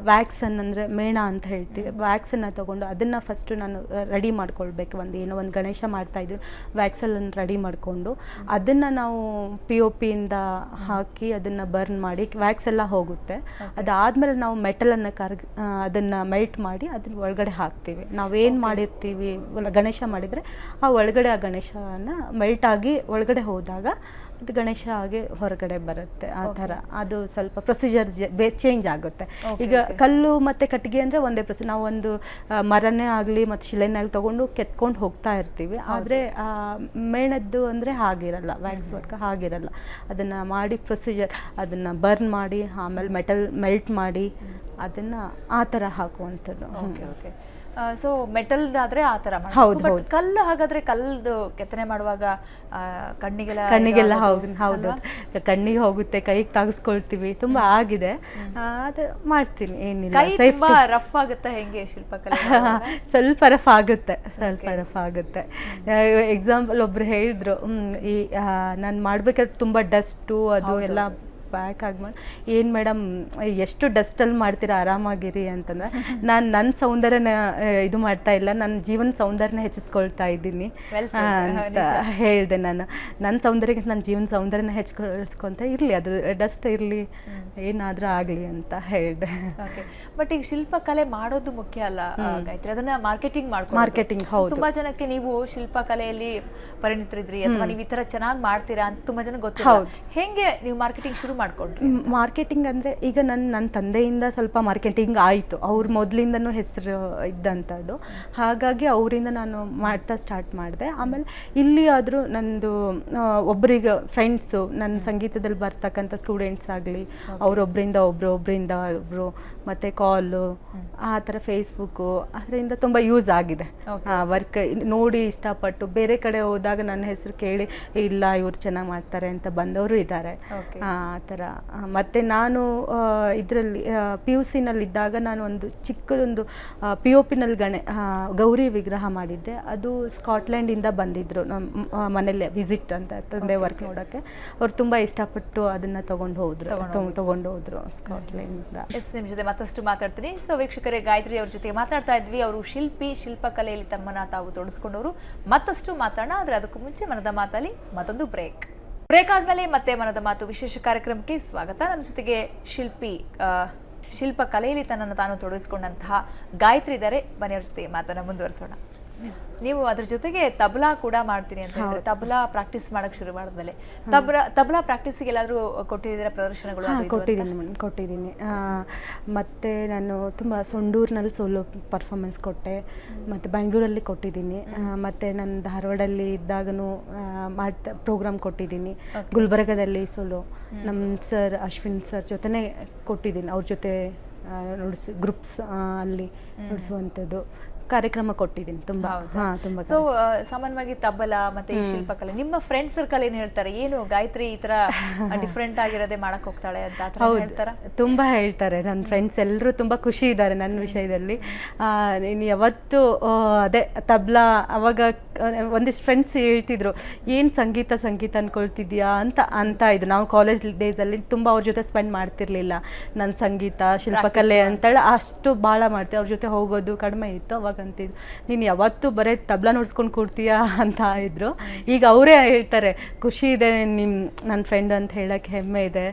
ವ್ಯಾಕ್ಸನ್ನು, ಅಂದರೆ ಮೇಣ ಅಂತ ಹೇಳ್ತೀವಿ, ವ್ಯಾಕ್ಸನ್ನು ತೊಗೊಂಡು ಅದನ್ನು ಫಸ್ಟು ನಾನು ರೆಡಿ ಮಾಡ್ಕೊಳ್ಬೇಕು. ಒಂದು ಗಣೇಶ ಮಾಡ್ತಾಯಿದ್ವಿ, ವ್ಯಾಕ್ಸಲ್ಲಿ ರೆಡಿ ಮಾಡಿಕೊಂಡು ಅದನ್ನು ನಾವು POPಯಿಂದ ಹಾಕಿ ಅದನ್ನು ಬರ್ನ್ ಮಾಡಿ ವ್ಯಾಕ್ಸ್ ಎಲ್ಲ ಹೋಗುತ್ತೆ. ಅದಾದಮೇಲೆ ನಾವು ಮೆಟಲನ್ನು ಅದನ್ನು ಮೆಲ್ಟ್ ಮಾಡಿ ಅದ್ರ ಒಳಗಡೆ ಹಾಕ್ತೀವಿ. ನಾವೇನು ಮಾಡಿರ್ತೀವಿ, ಗಣೇಶ ಮಾಡಿದರೆ ಆ ಒಳಗಡೆ ಆ ಗಣೇಶನ ಮೆಲ್ಟ್ ಆಗಿ ಒಳಗಡೆ ಹೋದಾಗ ಅದು ಗಣೇಶ ಆಗಿ ಹೊರಗಡೆ ಬರುತ್ತೆ. ಆ ಥರ ಅದು ಸ್ವಲ್ಪ ಪ್ರೊಸೀಜರ್ ಚೇಂಜ್ ಆಗುತ್ತೆ. ಈಗ ಕಲ್ಲು ಮತ್ತು ಕಟ್ಟಿಗೆ ಅಂದರೆ ಒಂದೇ ಪ್ರೊಸೀಜರ್. ನಾವು ಒಂದು ಮರನೇ ಆಗಲಿ ಮತ್ತು ಶಿಲೆನಾಗಲಿ ತೊಗೊಂಡು ಕೆತ್ಕೊಂಡು ಹೋಗ್ತಾ ಇರ್ತೀವಿ. ಆದರೆ ಮೇಣದ್ದು ಅಂದರೆ ಹಾಗಿರಲ್ಲ, ವ್ಯಾಕ್ಸ್ ವರ್ಕ್ ಹಾಗಿರಲ್ಲ. ಅದನ್ನು ಮಾಡಿ ಪ್ರೊಸೀಜರ್, ಅದನ್ನು ಬರ್ನ್ ಮಾಡಿ ಆಮೇಲೆ ಮೆಲ್ಟ್ ಮಾಡಿ ಅದನ್ನು ಆ ಥರ ಹಾಕುವಂಥದ್ದು. ಸೊ ಮೆಟಲ್ದಾದ್ರೆ ಆ ಥರ ಮಾಡಿ. ಕಲ್ಲು ಹಾಗಾದ್ರೆ ಕಲ್ಲು ಕೆತ್ತನೆ ಮಾಡುವಾಗ ಕಣ್ಣಿಗೆಲ್ಲ ಹೌದು, ಕಣ್ಣಿಗೆ ಹೋಗುತ್ತೆ, ಕೈಗೆ ತಾಗಿಸ್ಕೊಳ್ತೀವಿ, ತುಂಬ ಆಗಿದೆ. ಅದು ಮಾಡ್ತೀನಿ, ಏನಿಲ್ಲ. ರಫ್ ಆಗುತ್ತೆ ಹೆಂಗೆ ಶಿಲ್ಪಕಲೆ? ಸ್ವಲ್ಪ ರಫ್ ಆಗುತ್ತೆ. ಎಕ್ಸಾಂಪಲ್ ಒಬ್ರು ಹೇಳಿದ್ರು, ಈ ನಾನು ಮಾಡ್ಬೇಕಾದ್ರೆ ತುಂಬ ಡಸ್ಟು ಅದು ಎಲ್ಲ ಪ್ಯಾಕ್ ಆಗಿ ಮಾಡಿ, ಏನು ಮೇಡಮ್ ಎಷ್ಟು ಡಸ್ಟಲ್ಲಿ ಮಾಡ್ತೀರಾ, ಆರಾಮಾಗಿರಿ ಅಂತಂದ್ರೆ, ನಾನು ನನ್ನ ಸೌಂದರ್ಯನ ಇದು ಮಾಡ್ತಾ ಇಲ್ಲ, ನನ್ನ ಜೀವನ ಸೌಂದರ್ಯನ ಹೆಚ್ಚಿಸ್ಕೊಳ್ತಾ ಇದ್ದೀನಿ ಅಂತ ಹೇಳಿದೆ. ನನ್ನ ಸೌಂದರ್ಯಕ್ಕಿಂತ ನನ್ನ ಜೀವನ ಸೌಂದರ್ಯನ ಹೆಚ್ಚಿಸ್ಕೊಳ್ತಾ ಇರಲಿ, ಅದು ಡಸ್ಟ್ ಇರಲಿ, ಏನಾದರೂ ಆಗಲಿ ಅಂತ ಹೇಳಿದೆ. ಬಟ್ ಈಗ ಶಿಲ್ಪಕಲೆ ಮಾಡೋದು ಮುಖ್ಯ ಅಲ್ಲ ಗಾಯತ್ರಿ, ಅದನ್ನ ಮಾರ್ಕೆಟಿಂಗ್ ಹೌದು. ತುಂಬಾ ಜನಕ್ಕೆ ನೀವು ಶಿಲ್ಪಕಲೆಯಲ್ಲಿ ಪರಿಣಿತರಿದ್ರಿ ಅಥವಾ ನೀವು ಈ ಥರ ಚೆನ್ನಾಗಿ ಮಾಡ್ತೀರಾ ಅಂತ ತುಂಬಾ ಜನ ಗೊತ್ತಿಲ್ಲ. ಹೆಂಗೆ ನೀವು ಮಾರ್ಕೆಟಿಂಗ್ ಶುರು ಮಾಡ್ಕೊಂಡ್ರಿ? ಮಾರ್ಕೆಟಿಂಗ್ ಅಂದರೆ ಈಗ ನನ್ನ ತಂದೆಯಿಂದ ಸ್ವಲ್ಪ ಮಾರ್ಕೆಟಿಂಗ್ ಆಯಿತು, ಅವ್ರ ಮೊದಲಿಂದನೂ ಹೆಸರು ಇದ್ದಂಥದ್ದು. ಹಾಗಾಗಿ ಅವರಿಂದ ನಾನು ಮಾಡ್ತಾ ಸ್ಟಾರ್ಟ್ ಮಾಡಿದೆ. ಆಮೇಲೆ ಇಲ್ಲಿ ಆದರೂ ನಂದು ಒಬ್ಬರಿಗೆ ಫ್ರೆಂಡ್ಸು, ನನ್ನ ಸಂಗೀತದಲ್ಲಿ ಬರ್ತಕ್ಕಂಥ ಸ್ಟೂಡೆಂಟ್ಸ್ ಆಗಲಿ, ಅವರೊಬ್ಬರಿಂದ ಒಬ್ಬರು ಮತ್ತು ಕಾಲು, ಆ ಥರ ಫೇಸ್ಬುಕ್ಕು, ಅದರಿಂದ ತುಂಬ ಯೂಸ್ ಆಗಿದೆ. ವರ್ಕ್ ನೋಡಿ ಇಷ್ಟಪಟ್ಟು ಬೇರೆ ಕಡೆ ಹೋದಾಗ ನನ್ನ ಹೆಸರು ಕೇಳಿ, ಇಲ್ಲ ಇವ್ರು ಚೆನ್ನಾಗಿ ಮಾಡ್ತಾರೆ ಅಂತ ಬಂದವರು ಇದ್ದಾರೆ. ಆ ಥರ. ಮತ್ತು ನಾನು ಇದರಲ್ಲಿ PUCನಲ್ಲಿದ್ದಾಗ ನಾನು ಒಂದು ಚಿಕ್ಕದೊಂದು POPನಲ್ಲಿ ಗೌರಿ ವಿಗ್ರಹ ಮಾಡಿದ್ದೆ. ಅದು ಸ್ಕಾಟ್ಲೆಂಡಿಂದ ಬಂದಿದ್ದರು ನಮ್ಮ ಮನೇಲಿ ವಿಸಿಟ್ ಅಂತ, ತಂದೆ ವರ್ಕ್ ನೋಡೋಕ್ಕೆ. ಅವ್ರು ತುಂಬ ಇಷ್ಟಪಟ್ಟು ಅದನ್ನು ತಗೊಂಡು ಹೋದ್ರು ಸ್ಕಾಟ್ಲೆಂಡಿಂದ. ನಿಮ್ಮ ಜೊತೆ ಮತ್ತಷ್ಟು ಮಾತಾಡ್ತೀನಿ. ಸೊ ವೀಕ್ಷಕರೇ, ಗಾಯತ್ರಿ ಅವ್ರ ಜೊತೆ ಮಾತಾಡ್ತಾ ಇದ್ವಿ. ಅವರು ಶಿಲ್ಪಕಲೆಯಲ್ಲಿ ತಮ್ಮನ್ನ ತಾವು ತೊಡಗಿಸ್ಕೊಂಡವರು. ಮತ್ತಷ್ಟು ಮಾತಾಡೋಣ, ಆದರೆ ಅದಕ್ಕೂ ಮುಂಚೆ ಮನದ ಮಾತಲ್ಲಿ ಮತ್ತೊಂದು ಬ್ರೇಕ್ ಆದ್ಮೇಲೆ ಮತ್ತೆ ಮನದ ಮಾತು ವಿಶೇಷ ಕಾರ್ಯಕ್ರಮಕ್ಕೆ ಸ್ವಾಗತ. ನಮ್ಮ ಜೊತೆಗೆ ಶಿಲ್ಪಕಲೆಯಲ್ಲಿ ತನ್ನನ್ನು ತಾನು ತೊಡಗಿಸಿಕೊಂಡಂತಹ ಗಾಯತ್ರಿ ಇದ್ದಾರೆ. ಬನ್ನಿ ಅವ್ರ ಜೊತೆ ಮಾತನ್ನ ಮುಂದುವರಿಸೋಣ. ನೀವು ಅದ್ರ ಜೊತೆಗೆ ತಬಲಾ ಕೂಡ ಮಾಡ್ತೀನಿ ಅಂತ ಹೇಳಿದ್ರೆ, ತಬಲಾ ಪ್ರಾಕ್ಟೀಸ್ ಮಾಡಕ್ ಶುರು ಮಾಡಿದ್ಮೇಲೆ ತಬಲಾ ಪ್ರಾಕ್ಟೀಸಿಗೆ ಎಲ್ಲಾದ್ರೂ ಕೊಟ್ಟಿದ್ದೀರಾ ಪ್ರದರ್ಶನಗಳು? ಕೊಟ್ಟಿದ್ದೀನಿ ಮೇಡಮ್, ಕೊಟ್ಟಿದ್ದೀನಿ. ಮತ್ತು ನಾನು ತುಂಬ ಸೊಂಡೂರಿನಲ್ಲಿ ಸೋಲೋ ಪರ್ಫಾರ್ಮೆನ್ಸ್ ಕೊಟ್ಟೆ, ಮತ್ತು ಬ್ಯಾಂಗ್ಳೂರಲ್ಲಿ ಕೊಟ್ಟಿದ್ದೀನಿ, ಮತ್ತು ನಾನು ಧಾರವಾಡಲ್ಲಿ ಇದ್ದಾಗನೂ ಪ್ರೋಗ್ರಾಮ್ ಕೊಟ್ಟಿದ್ದೀನಿ. ಗುಲ್ಬರ್ಗದಲ್ಲಿ ಸೋಲೋ ನಮ್ಮ ಸರ್ ಅಶ್ವಿನ್ ಸರ್ ಜೊತೆನೇ ಕೊಟ್ಟಿದ್ದೀನಿ. ಅವ್ರ ಜೊತೆ ಗ್ರೂಪ್ಸ್ ಅಲ್ಲಿ ನುಡಿಸುವಂಥದ್ದು ಕಾರ್ಯಕ್ರಮ ಕೊಟ್ಟಿದ್ದೀನಿ. ತುಂಬಾ ತುಂಬಾ. ಸೊ ಸಾಮಾನ್ಯವಾಗಿ ತಬಲಾ ಮತ್ತೆ ಈ ಶಿಲ್ಪಕಲೆ ನಿಮ್ಮ ಫ್ರೆಂಡ್ ಸರ್ಕಲ್ ಏನ್ ಹೇಳ್ತಾರೆ? ಏನು ಗಾಯತ್ರಿ ಈ ತರ ಡಿಫ್ರೆಂಟ್ ಆಗಿರೋದೇ ಮಾಡಕ್ ಹೋಗ್ತಾಳೆ ಅಂತ ಹೇಳ್ತಾರ? ತುಂಬಾ ಹೇಳ್ತಾರೆ. ನನ್ನ ಫ್ರೆಂಡ್ಸ್ ಎಲ್ಲರೂ ತುಂಬಾ ಖುಷಿ ಇದ್ದಾರೆ ನನ್ನ ವಿಷಯದಲ್ಲಿ. ನೀನು ಯಾವತ್ತು ಅದೇ ತಬಲಾ ಅವಾಗ ಒಂದಿಷ್ಟು ಫ್ರೆಂಡ್ಸ್ ಹೇಳ್ತಿದ್ರು, ಏನು ಸಂಗೀತ ಅನ್ಕೊಳ್ತಿದ್ಯಾ ಅಂತ ಇದ್ರು. ನಾವು ಕಾಲೇಜ್ ಡೇಸಲ್ಲಿ ತುಂಬ ಅವ್ರ ಜೊತೆ ಸ್ಪೆಂಡ್ ಮಾಡ್ತಿರ್ಲಿಲ್ಲ. ನನ್ನ ಸಂಗೀತ ಶಿಲ್ಪಕಲೆ ಅಂತೇಳಿ ಅಷ್ಟು ಭಾಳ ಮಾಡ್ತೀವಿ. ಅವ್ರ ಜೊತೆ ಹೋಗೋದು ಕಡಿಮೆ ಇತ್ತು ಅವಾಗ. ಅಂತಿದ್ರು, ನೀನು ಯಾವತ್ತೂ ಬರೀ ತಬಲಾ ನೋಡ್ಸ್ಕೊಂಡು ಕೊಡ್ತೀಯಾ ಅಂತ ಇದ್ರು. ಈಗ ಅವರೇ ಹೇಳ್ತಾರೆ, ಖುಷಿ ಇದೆ ನನ್ನ ಫ್ರೆಂಡ್ ಅಂತ ಹೇಳಕ್ಕೆ ಹೆಮ್ಮೆ ಇದೆ.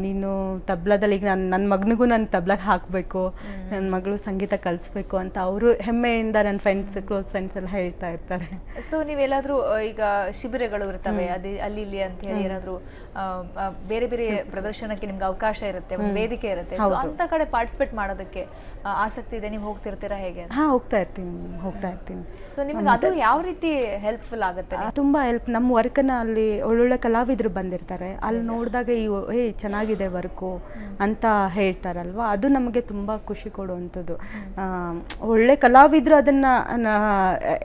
ನೀನು ತಬಲಾದಲ್ಲಿ ಈಗ ನನ್ನ ಮಗನಿಗೂ ನಾನು ತಬಲಾಗೆ ಹಾಕಬೇಕು, ನನ್ನ ಮಗಳು ಸಂಗೀತ ಕಲಿಸ್ಬೇಕು ಅಂತ ಅವರು ಹೆಮ್ಮೆಯಿಂದ ನನ್ನ ಫ್ರೆಂಡ್ಸ್ ಕ್ಲೋಸ್ ಫ್ರೆಂಡ್ಸ್ ಎಲ್ಲ ಹೇಳ್ತಾ ಇರ್ತಾರೆ. ಸೊ ನೀವೆಲ್ಲಾದ್ರೂ ಈಗ ಶಿಬಿರಗಳು ಇರ್ತವೆ ಅಲ್ಲಿ ಇಲ್ಲಿ ಅಂತ ಹೇಳಿ ಏನಾದ್ರು ಬೇರೆ ಬೇರೆ ಪ್ರದರ್ಶನಕ್ಕೆ ನಿಮ್ಗೆ ಅವಕಾಶ ಇರುತ್ತೆ, ಒಂದು ವೇದಿಕೆ ಇರುತ್ತೆ, ಅಂತ ಕಡೆ ಪಾರ್ಟಿಸಿಪೇಟ್ ಮಾಡೋದಕ್ಕೆ ಆಸಕ್ತಿ ಇದೆ? ನೀವು ಹೋಗ್ತಿರ್ತೀರಾ ಹೇಗೆ? ಹೋಗ್ತಾ ಇರ್ತೀನಿ. ಸೊ ನಿಮ್ಗೆ ಅದು ಯಾವ ರೀತಿ ಹೆಲ್ಪ್ಫುಲ್ ಆಗುತ್ತೆ? ತುಂಬಾ ಹೆಲ್ಪ್. ನಮ್ಮ ವರ್ಕನ್ನ ಅಲ್ಲಿ ಒಳ್ಳೊಳ್ಳೆ ಕಲಾವಿದರು ಬಂದಿರ್ತಾರೆ, ಅಲ್ಲಿ ನೋಡಿದಾಗ ಚೆನ್ನಾಗಿದೆ ವರ್ಕು ಅಂತ ಹೇಳ್ತಾರಲ್ವಾ, ಅದು ನಮಗೆ ತುಂಬಾ ಖುಷಿ ಕೊಡುವಂಥದ್ದು. ಒಳ್ಳೆ ಕಲಾವಿದರು ಅದನ್ನ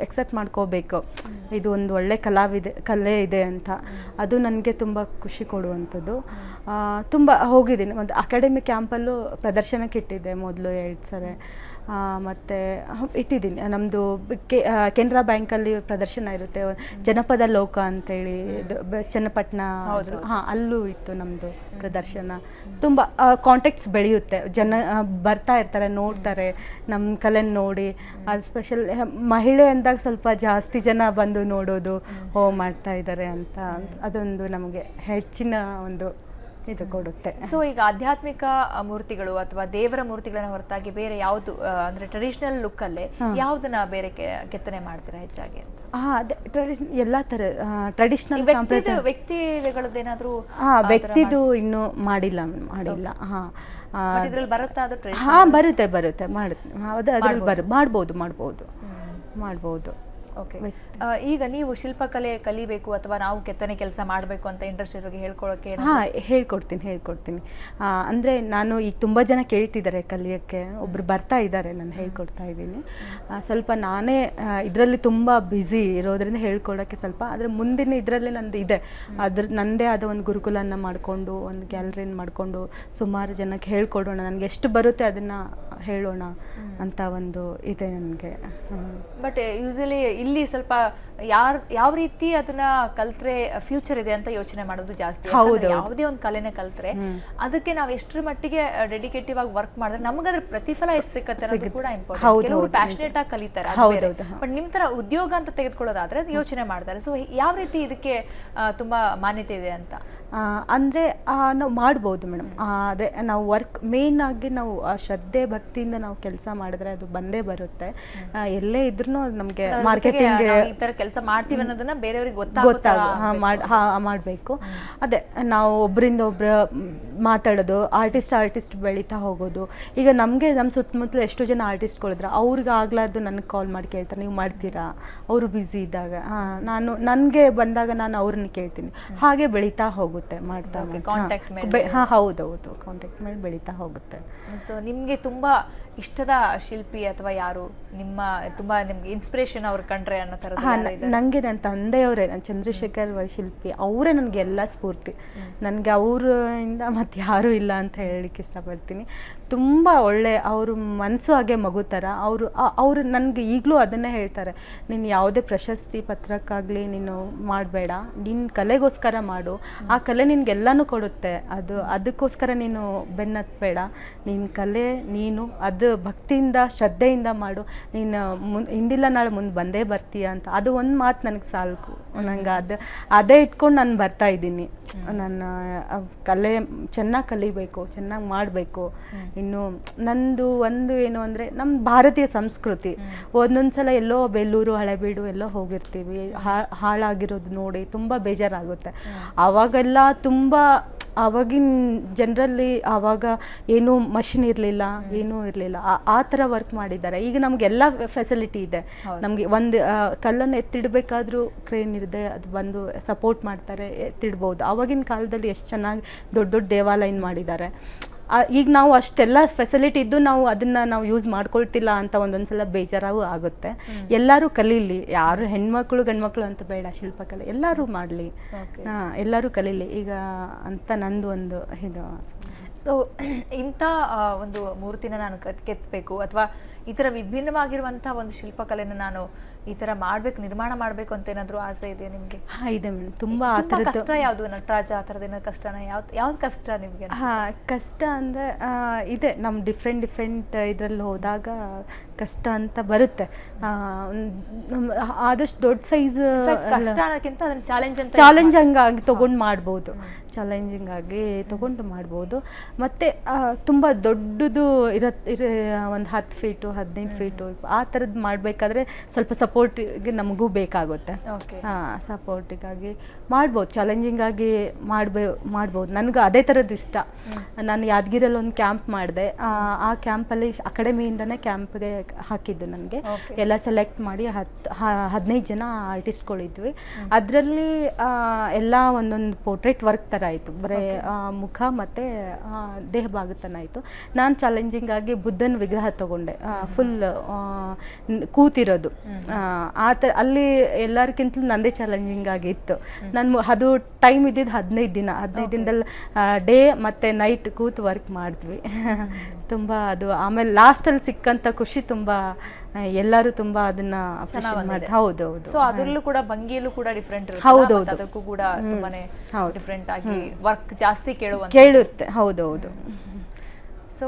ಎಕ್ಸೆಪ್ಟ್ ಮಾಡ್ಕೋಬೇಕು, ಇದು ಒಂದು ಒಳ್ಳೆ ಕಲೆ ಇದೆ ಅಂತ. ಅದು ನನಗೆ ತುಂಬ ಖುಷಿ ಕೊಡುವಂಥದ್ದು. ತುಂಬ ಹೋಗಿದ್ದೀನಿ, ಒಂದು ಅಕಾಡೆಮಿ ಕ್ಯಾಂಪಲ್ಲೂ ಪ್ರದರ್ಶನಕ್ಕೆ ಇಟ್ಟಿದ್ದೆ ಮೊದಲು 2 ಸರಿ. ಮತ್ತು ಇಟ್ಟಿದ್ದೀನಿ. ನಮ್ಮದು ಕೆನರಾ ಬ್ಯಾಂಕಲ್ಲಿ ಪ್ರದರ್ಶನ ಇರುತ್ತೆ, ಜನಪದ ಲೋಕ ಅಂತೇಳಿ ಚನ್ನಪಟ್ಟಣ, ಅಲ್ಲೂ ಇತ್ತು ನಮ್ಮದು ಪ್ರದರ್ಶನ. ತುಂಬ ಕಾಂಟ್ಯಾಕ್ಟ್ಸ್ ಬೆಳೆಯುತ್ತೆ, ಜನ ಬರ್ತಾ ಇರ್ತಾರೆ, ನೋಡ್ತಾರೆ ನಮ್ಮ ಕಲೆನ ನೋಡಿ. ಅದು ಸ್ಪೆಷಲ್ ಮಹಿಳೆ ಅಂದಾಗ ಸ್ವಲ್ಪ ಜಾಸ್ತಿ ಜನ ಬಂದು ನೋಡೋದು, ಮಾಡ್ತಾ ಇದ್ದಾರೆ ಅಂತ, ಅದೊಂದು ನಮಗೆ ಹೆಚ್ಚಿನ ಒಂದು ಇದು ಕೊಡುತ್ತೆ. ಸೊ ಈಗ ಆಧ್ಯಾತ್ಮಿಕ ಮೂರ್ತಿಗಳು ಅಥವಾ ದೇವರ ಮೂರ್ತಿಗಳನ್ನ ಹೊರತಾಗಿ ಬೇರೆ ಯಾವುದು ಅಂದ್ರೆ ಟ್ರೆಡಿಷನಲ್ ಲುಕ್ ಅಲ್ಲೇ ಯಾವ್ದನ್ನ ಬೇರೆ ಕೆತ್ತನೆ ಮಾಡ್ತೀರಾ ಹೆಚ್ಚಾಗಿ ಅಂತ? ಅದೇ ಎಲ್ಲ ತರ ಟ್ರೆಡಿಷನಲ್ ವ್ಯಕ್ತಿಗಳದ್ದೇನಾದ್ರೂ? ವ್ಯಕ್ತಿದು ಇನ್ನೂ ಮಾಡಿಲ್ಲ. ಇದ್ರಲ್ಲಿ ಬರುತ್ತಾ ಅದು? ಬರುತ್ತೆ ಅದ್ರಲ್ಲಿ ಮಾಡ್ಬೋದು. ಓಕೆ. ಈಗ ನೀವು ಶಿಲ್ಪಕಲೆ ಕಲಿಬೇಕು ಅಥವಾ ನಾವು ಕೆತ್ತನೆ ಕೆಲಸ ಮಾಡಬೇಕು ಅಂತ ಇಂಟ್ರೆಸ್ಟ್ ಇರೋರಿಗೆ ಹೇಳ್ಕೊಳಕ್ಕೆ? ಹೇಳ್ಕೊಡ್ತೀನಿ. ಅಂದರೆ ನಾನು ಈಗ ತುಂಬ ಜನ ಕೇಳ್ತಿದ್ದಾರೆ ಕಲಿಯೋಕ್ಕೆ, ಒಬ್ರು ಬರ್ತಾ ಇದ್ದಾರೆ, ನಾನು ಹೇಳ್ಕೊಡ್ತಾ ಇದ್ದೀನಿ. ಸ್ವಲ್ಪ ನಾನೇ ಇದರಲ್ಲಿ ತುಂಬ ಬ್ಯುಸಿ ಇರೋದ್ರಿಂದ ಹೇಳ್ಕೊಡೋಕ್ಕೆ ಸ್ವಲ್ಪ, ಆದರೆ ಮುಂದಿನ ಇದರಲ್ಲಿ ನಂದು ಇದೆ, ನನ್ನದೇ ಆದ ಒಂದು ಗುರುಕುಲನ ಮಾಡಿಕೊಂಡು ಒಂದು ಗ್ಯಾಲರಿನ ಮಾಡಿಕೊಂಡು ಸುಮಾರು ಜನಕ್ಕೆ ಹೇಳ್ಕೊಡೋಣ, ನನಗೆ ಎಷ್ಟು ಬರುತ್ತೆ ಅದನ್ನು ಹೇಳೋಣ ಅಂತ ಒಂದು ಇದೆ ನನಗೆ. ಬಟ್ ಯೂಶಲಿ ಇಲ್ಲಿ ಸ್ವಲ್ಪ ಯಾವ ರೀತಿ ಅದನ್ನ ಕಲ್ತ್ರೆ ಫ್ಯೂಚರ್ ಇದೆ ಅಂತ ಯೋಚನೆ ಮಾಡೋದು ಜಾಸ್ತಿ. ಯಾವುದೇ ಒಂದು ಕಲೆನ ಕಲ್ತ್ರೆ ಅದಕ್ಕೆ ನಾವು ಎಷ್ಟರ ಮಟ್ಟಿಗೆ ಡೆಡಿಕೇಟಿವ್ ಆಗಿ ವರ್ಕ್ ಮಾಡಿದ್ರೆ ನಮಗದ್ರ ಪ್ರತಿಫಲ ಎಷ್ಟು ಸಿಕ್ಕತ್ತೆ ಅನ್ನೋದು ಕೂಡ ಇಂಪಾರ್ಟೆಂಟ್. ಕೆಲವರು ಪ್ಯಾಷನೇಟ್ ಆಗಿ ಕಲಿತಾರೆ, ಬಟ್ ನಿಮ್ ತರ ಉದ್ಯೋಗ ಅಂತ ತೆಗೆದುಕೊಳ್ಳೋದಾದ್ರೆ ಯೋಚನೆ ಮಾಡ್ತಾರೆ. ಸೊ ಯಾವ ರೀತಿ ಇದಕ್ಕೆ ತುಂಬಾ ಮಾನ್ಯತೆ ಇದೆ ಅಂತ? ಅಂದರೆ ನಾವು ಮಾಡ್ಬೋದು ಮೇಡಮ್. ಅದೇ ನಾವು ವರ್ಕ್ ಮೇನ್ ಆಗಿ ನಾವು ಶ್ರದ್ಧೆ ಭಕ್ತಿಯಿಂದ ನಾವು ಕೆಲಸ ಮಾಡಿದ್ರೆ ಅದು ಬಂದೇ ಬರುತ್ತೆ. ಎಲ್ಲೇ ಇದ್ರೂ ನಮಗೆ ಮಾರ್ಕೆಟಿಂಗ್ ಈ ತರ ಕೆಲಸ ಮಾಡ್ತೀವಿ ಅನ್ನೋದನ್ನ ಬೇರೆಯವ್ರಿಗೆ ಮಾಡಬೇಕು. ಅದೇ ನಾವು ಒಬ್ಬರಿಂದ ಒಬ್ಬರು ಮಾತಾಡೋದು, ಆರ್ಟಿಸ್ಟ್ ಬೆಳೀತಾ ಹೋಗೋದು. ಈಗ ನಮಗೆ ನಮ್ಮ ಸುತ್ತಮುತ್ತಲು ಎಷ್ಟು ಜನ ಆರ್ಟಿಸ್ಟ್ಗಳಿದ್ರೆ ಅವ್ರಿಗೆ ಆಗ್ಲಾರ್ದು ನನಗೆ ಕಾಲ್ ಮಾಡಿ ಕೇಳ್ತಾರೆ, ನೀವು ಮಾಡ್ತೀರಾ? ಅವರು ಬ್ಯುಸಿ ಇದ್ದಾಗ ನನಗೆ ಬಂದಾಗ ನಾನು ಅವ್ರನ್ನ ಕೇಳ್ತೀನಿ. ಹಾಗೆ ಬೆಳೀತಾ ಹೋಗುತ್ತೆ, ಮಾಡ್ತಾ ಹೌದೌದು ಕಾಂಟ್ಯಾಕ್ಟ್ ಮಾಡಿ ಬೆಳೀತಾ ಹೋಗುತ್ತೆ. ಸೊ ನಿಮ್ಗೆ ತುಂಬಾ ಇಷ್ಟದ ಶಿಲ್ಪಿ ಅಥವಾ ಯಾರು ತುಂಬಾ ನಿಮ್ಗೆ ಇನ್ಸ್ಪಿರೇಷನ್ ಅವ್ರು ಕಂಡ್ರೆ ಅನ್ನೋ ತರ? ನನಗೆ ನನ್ನ ತಂದೆಯವರೇ, ನನ್ನ ಚಂದ್ರಶೇಖರ್ ಶಿಲ್ಪಿ ಅವರೇ ನನಗೆ ಎಲ್ಲ ಸ್ಫೂರ್ತಿ. ನನಗೆ ಅವರಿಂದ ಮತ್ತೆ ಯಾರೂ ಇಲ್ಲ ಅಂತ ಹೇಳಲಿಕ್ಕೆ ಇಷ್ಟಪಡ್ತೀನಿ. ತುಂಬ ಒಳ್ಳೆ ಅವರು ಮನಸ್ಸು ಹಾಗೆ ಮಗು ಥರ. ಅವರು ನನಗೆ ಈಗಲೂ ಅದನ್ನೇ ಹೇಳ್ತಾರೆ, ನೀನು ಯಾವುದೇ ಪ್ರಶಸ್ತಿ ಪತ್ರಕ್ಕಾಗಲಿ ನೀನು ಮಾಡಬೇಡ, ನಿನ್ನ ಕಲೆಗೋಸ್ಕರ ಮಾಡು, ಆ ಕಲೆ ನಿನ್ಗೆಲ್ಲನೂ ಕೊಡುತ್ತೆ, ಅದಕ್ಕೋಸ್ಕರ ನೀನು ಬೆನ್ನತ್ತಬೇಡ, ನಿನ್ನ ಕಲೆ ನೀನು ಅದು ಭಕ್ತಿಯಿಂದ ಶ್ರದ್ಧೆಯಿಂದ ಮಾಡು, ನೀನು ಹಿಂದಿಲ್ಲ ನಾಳೆ ಮುಂದೆ ಬಂದೇ ಬರ್ತೀಯ ಅಂತ. ಅದು ಒಂದು ಮಾತು ನನಗೆ ಸಾಕು. ನಂಗೆ ಅದೇ ಇಟ್ಕೊಂಡು ನಾನು ಬರ್ತಾ ಇದ್ದೀನಿ. ನನ್ನ ಕಲೆ ಚೆನ್ನಾಗಿ ಕಲಿಬೇಕು, ಚೆನ್ನಾಗಿ ಮಾಡಬೇಕು. ಇನ್ನು ನಂದು ಒಂದು ಏನು ಅಂದರೆ ನಮ್ಮ ಭಾರತೀಯ ಸಂಸ್ಕೃತಿ ಒಂದೊಂದ್ಸಲ ಎಲ್ಲೋ ಬೆಳ್ಳೂರು ಹಳೆಬೀಡು ಎಲ್ಲೋ ಹೋಗಿರ್ತೀವಿ, ಹಾಳಾಗಿರೋದು ನೋಡಿ ತುಂಬ ಬೇಜಾರಾಗುತ್ತೆ. ಆವಾಗೆಲ್ಲ ತುಂಬ ಆವಾಗಿನ ಜನರಲ್ಲಿ ಆವಾಗ ಏನೂ ಮಷಿನ್ ಇರಲಿಲ್ಲ, ಏನೂ ಇರಲಿಲ್ಲ, ಆ ಥರ ವರ್ಕ್ ಮಾಡಿದ್ದಾರೆ. ಈಗ ನಮಗೆಲ್ಲ ಫೆಸಿಲಿಟಿ ಇದೆ. ನಮಗೆ ಒಂದು ಕಲ್ಲನ್ನು ಎತ್ತಿಡಬೇಕಾದ್ರೂ ಕ್ರೇನ್ ಇರದೆ ಅದು ಬಂದು ಸಪೋರ್ಟ್ ಮಾಡ್ತಾರೆ, ಎತ್ತಿಡ್ಬೋದು. ಆವಾಗಿನ ಕಾಲದಲ್ಲಿ ಎಷ್ಟು ಚೆನ್ನಾಗಿ ದೊಡ್ಡ ದೊಡ್ಡ ದೇವಾಲಯ ಮಾಡಿದ್ದಾರೆ. ಈಗ ನಾವು ಅಷ್ಟೆಲ್ಲ ಫೆಸಿಲಿಟಿ ಇದ್ದು ನಾವು ಅದನ್ನು ನಾವು ಯೂಸ್ ಮಾಡ್ಕೊಳ್ತಿಲ್ಲ ಅಂತ ಒಂದೊಂದ್ಸಲ ಬೇಜಾರಾಗೂ ಆಗುತ್ತೆ. ಎಲ್ಲರೂ ಕಲೀಲಿ, ಯಾರು ಹೆಣ್ಮಕ್ಳು ಗಂಡ್ಮಕ್ಳು ಅಂತ ಬೇಡ, ಶಿಲ್ಪಕಲೆ ಎಲ್ಲರೂ ಮಾಡಲಿ, ಎಲ್ಲರೂ ಕಲೀಲಿ ಈಗ ಅಂತ ನಂದು ಒಂದು ಇದು. ಸೊ ಇಂಥ ಒಂದು ಮೂರ್ತಿನ ನಾನು ಕೆತ್ತಬೇಕು ಅಥವಾ ಈ ಥರ ವಿಭಿನ್ನವಾಗಿರುವಂಥ ಒಂದು ಶಿಲ್ಪಕಲೆನ ನಾನು ಈ ಥರ ಮಾಡಬೇಕು, ನಿರ್ಮಾಣ ಮಾಡಬೇಕು ಅಂತ ಏನಾದರೂ ಆಸೆ ಇದೆ ನಿಮಗೆ? ಹಾಂ ಇದೆ ಮೇಡಮ್. ತುಂಬ ಕಷ್ಟ ಯಾವುದು ನಟರಾಜ ಆ ಥರದ್ದೇನೋ ಕಷ್ಟನ ಯಾವ್ದು ಕಷ್ಟ ನಿಮಗೆ? ಹಾಂ ಕಷ್ಟ ಅಂದರೆ ಇದೆ, ನಮ್ಮ ಡಿಫ್ರೆಂಟ್ ಇದರಲ್ಲಿ ಹೋದಾಗ ಕಷ್ಟ ಅಂತ ಬರುತ್ತೆ. ಆದಷ್ಟು ದೊಡ್ಡ ಸೈಜ್ ಕಷ್ಟ ಅನ್ನೋಕ್ಕಿಂತ ಅದನ್ನ ಚಾಲೆಂಜಿಂಗ್ ಆಗಿ ತೊಗೊಂಡು ಮಾಡ್ಬೋದು, ಚಾಲೆಂಜಿಂಗ್ ಆಗಿ ತೊಗೊಂಡು ಮಾಡ್ಬೋದು. ಮತ್ತು ತುಂಬ ದೊಡ್ಡದು ಒಂದು 10 ಫೀಟು 15 ಫೀಟು ಆ ಥರದ್ದು ಮಾಡಬೇಕಾದ್ರೆ ಸ್ವಲ್ಪ ಸಪೋರ್ಟಿಗೆ ನಮಗೂ ಬೇಕಾಗುತ್ತೆ. ಸಪೋರ್ಟಿಗಾಗಿ ಮಾಡ್ಬೋದು, ಚಾಲೆಂಜಿಂಗ್ ಆಗಿ ಮಾಡ್ಬೋದು. ನನಗೆ ಅದೇ ಥರದ್ದು ಇಷ್ಟ. ನಾನು ಯಾದಗಿರಿಯಲ್ಲಿ ಒಂದು ಕ್ಯಾಂಪ್ ಮಾಡಿದೆ. ಆ ಕ್ಯಾಂಪಲ್ಲಿ ಅಕಾಡೆಮಿಯಿಂದನೇ ಕ್ಯಾಂಪ್ಗೆ ಹಾಕಿದ್ದು ನನಗೆ. ಎಲ್ಲ ಸೆಲೆಕ್ಟ್ ಮಾಡಿ 15 ಜನ ಆರ್ಟಿಸ್ಟ್ಗಳಿದ್ವಿ. ಅದರಲ್ಲಿ ಎಲ್ಲ ಒಂದೊಂದು ಪೋರ್ಟ್ರೇಟ್ ವರ್ಕ್ ಥರ ಆಯಿತು, ಬರೀ ಮುಖ ಮತ್ತು ದೇಹ ಭಾಗ ತನ ಆಯಿತು. ನಾನು ಚಾಲೆಂಜಿಂಗ್ ಆಗಿ ಬುದ್ಧನ ವಿಗ್ರಹ ತಗೊಂಡೆ, ಫುಲ್ ಕೂತಿರೋದು. ಆ ಥರ ಅಲ್ಲಿ ಎಲ್ಲರಿಗಿಂತಲೂ ನಂದೇ ಚಾಲೆಂಜಿಂಗ್ ಆಗಿತ್ತು. ಅದು ಟೈಮ್ ಇದ್ದಿದ್ದು 15 ದಿನದಲ್ಲಿ ಡೇ ಮತ್ತು ನೈಟ್ ಕೂತು ವರ್ಕ್ ಮಾಡಿದ್ವಿ. ತುಂಬ ಅದು ಆಮೇಲೆ ಲಾಸ್ಟಲ್ಲಿ ಸಿಕ್ಕಂಥ ಖುಷಿ ತುಂಬ, ಎಲ್ಲರೂ ತುಂಬ ಅದನ್ನ ಹೌದೌದು. ಸೊ ಅದರಲ್ಲೂ ಕೂಡ ಭಂಗಿಯಲ್ಲೂ ಕೂಡ ಡಿಫ್ರೆಂಟ್ ಇರುತ್ತೆ. ಹೌದೌದು, ಅದಕ್ಕೂ ಕೂಡ ತುಂಬಾನೇ ಡಿಫ್ರೆಂಟ್ ಆಗಿ ವರ್ಕ್ ಜಾಸ್ತಿ ಕೇಳುತ್ತೆ. ಹೌದೌದು. ಸೊ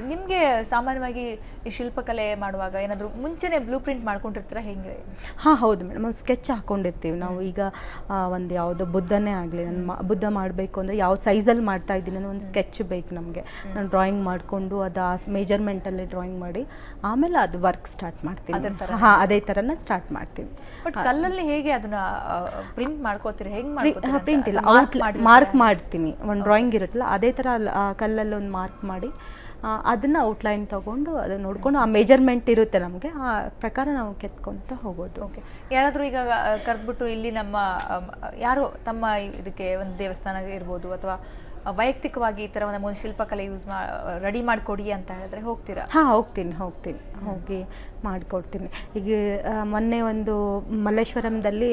ನಿಮಗೆ ಸಾಮಾನ್ಯವಾಗಿ ಈ ಶಿಲ್ಪಕಲೆ ಮಾಡುವಾಗ ಏನಾದರೂ ಮುಂಚೆನೇ ಬ್ಲೂ ಪ್ರಿಂಟ್ ಮಾಡ್ಕೊಂಡಿರ್ತೀರಾ ಹೆಂಗೆ? ಹಾಂ ಹೌದು ಮೇಡಮ್, ಒಂದು ಸ್ಕೆಚ್ ಹಾಕ್ಕೊಂಡಿರ್ತೀವಿ ನಾವು. ಈಗ ಒಂದು ಯಾವುದೋ ಬುದ್ಧನೇ ಆಗಲಿ, ನಾನು ಬುದ್ಧ ಮಾಡಬೇಕು ಅಂದರೆ ಯಾವ ಸೈಜಲ್ಲಿ ಮಾಡ್ತಾ ಇದ್ದೀನಿ ಅನ್ನೋ ಒಂದು ಸ್ಕೆಚ್ ಬೇಕು ನಮಗೆ. ನಾನು ಡ್ರಾಯಿಂಗ್ ಮಾಡಿಕೊಂಡು ಅದು ಆ ಮೇಜರ್ಮೆಂಟಲ್ಲಿ ಡ್ರಾಯಿಂಗ್ ಮಾಡಿ ಆಮೇಲೆ ಅದು ವರ್ಕ್ ಸ್ಟಾರ್ಟ್ ಮಾಡ್ತೀನಿ. ಹಾಂ ಅದೇ ಥರನ ಸ್ಟಾರ್ಟ್ ಮಾಡ್ತೀನಿ. ಬಟ್ ಕಲ್ಲಲ್ಲಿ ಹೇಗೆ ಅದನ್ನ ಪ್ರಿಂಟ್ ಮಾಡ್ಕೋತೀರಿ? ಹೆಂಗೆ ಪ್ರಿಂಟ್ ಇಲ್ಲ, ಮಾರ್ಕ್ ಮಾಡ್ತೀನಿ. ಒಂದು ಡ್ರಾಯಿಂಗ್ ಇರುತ್ತಲ್ಲ ಅದೇ ಥರ ಕಲ್ಲಲ್ಲಿ ಒಂದು ಮಾರ್ಕ್ ಮಾಡಿ ಅದನ್ನು ಔಟ್ಲೈನ್ ತೊಗೊಂಡು ಅದನ್ನು ನೋಡಿಕೊಂಡು ಆ ಮೆಜರ್ಮೆಂಟ್ ಇರುತ್ತೆ ನಮಗೆ, ಆ ಪ್ರಕಾರ ನಾವು ಕೆತ್ಕೊತ ಹೋಗೋದು. ಓಕೆ. ಯಾರಾದರೂ ಈಗ ಕರೆದ್ಬಿಟ್ಟು ಇಲ್ಲಿ ನಮ್ಮ ಯಾರೋ ತಮ್ಮ ಇದಕ್ಕೆ ಒಂದು ದೇವಸ್ಥಾನ ಇರ್ಬೋದು ಅಥವಾ ವೈಯಕ್ತಿಕವಾಗಿ ಈ ಥರ ಒಂದು ಶಿಲ್ಪಕಲೆ ರೆಡಿ ಮಾಡಿಕೊಡಿ ಅಂತ ಹೇಳಿದ್ರೆ ಹೋಗ್ತೀರಾ? ಹಾಂ ಹೋಗ್ತೀನಿ ಹೋಗಿ ಮಾಡಿಕೊಡ್ತೀನಿ. ಈಗ ಮೊನ್ನೆ ಒಂದು ಮಲ್ಲೇಶ್ವರಂದಲ್ಲಿ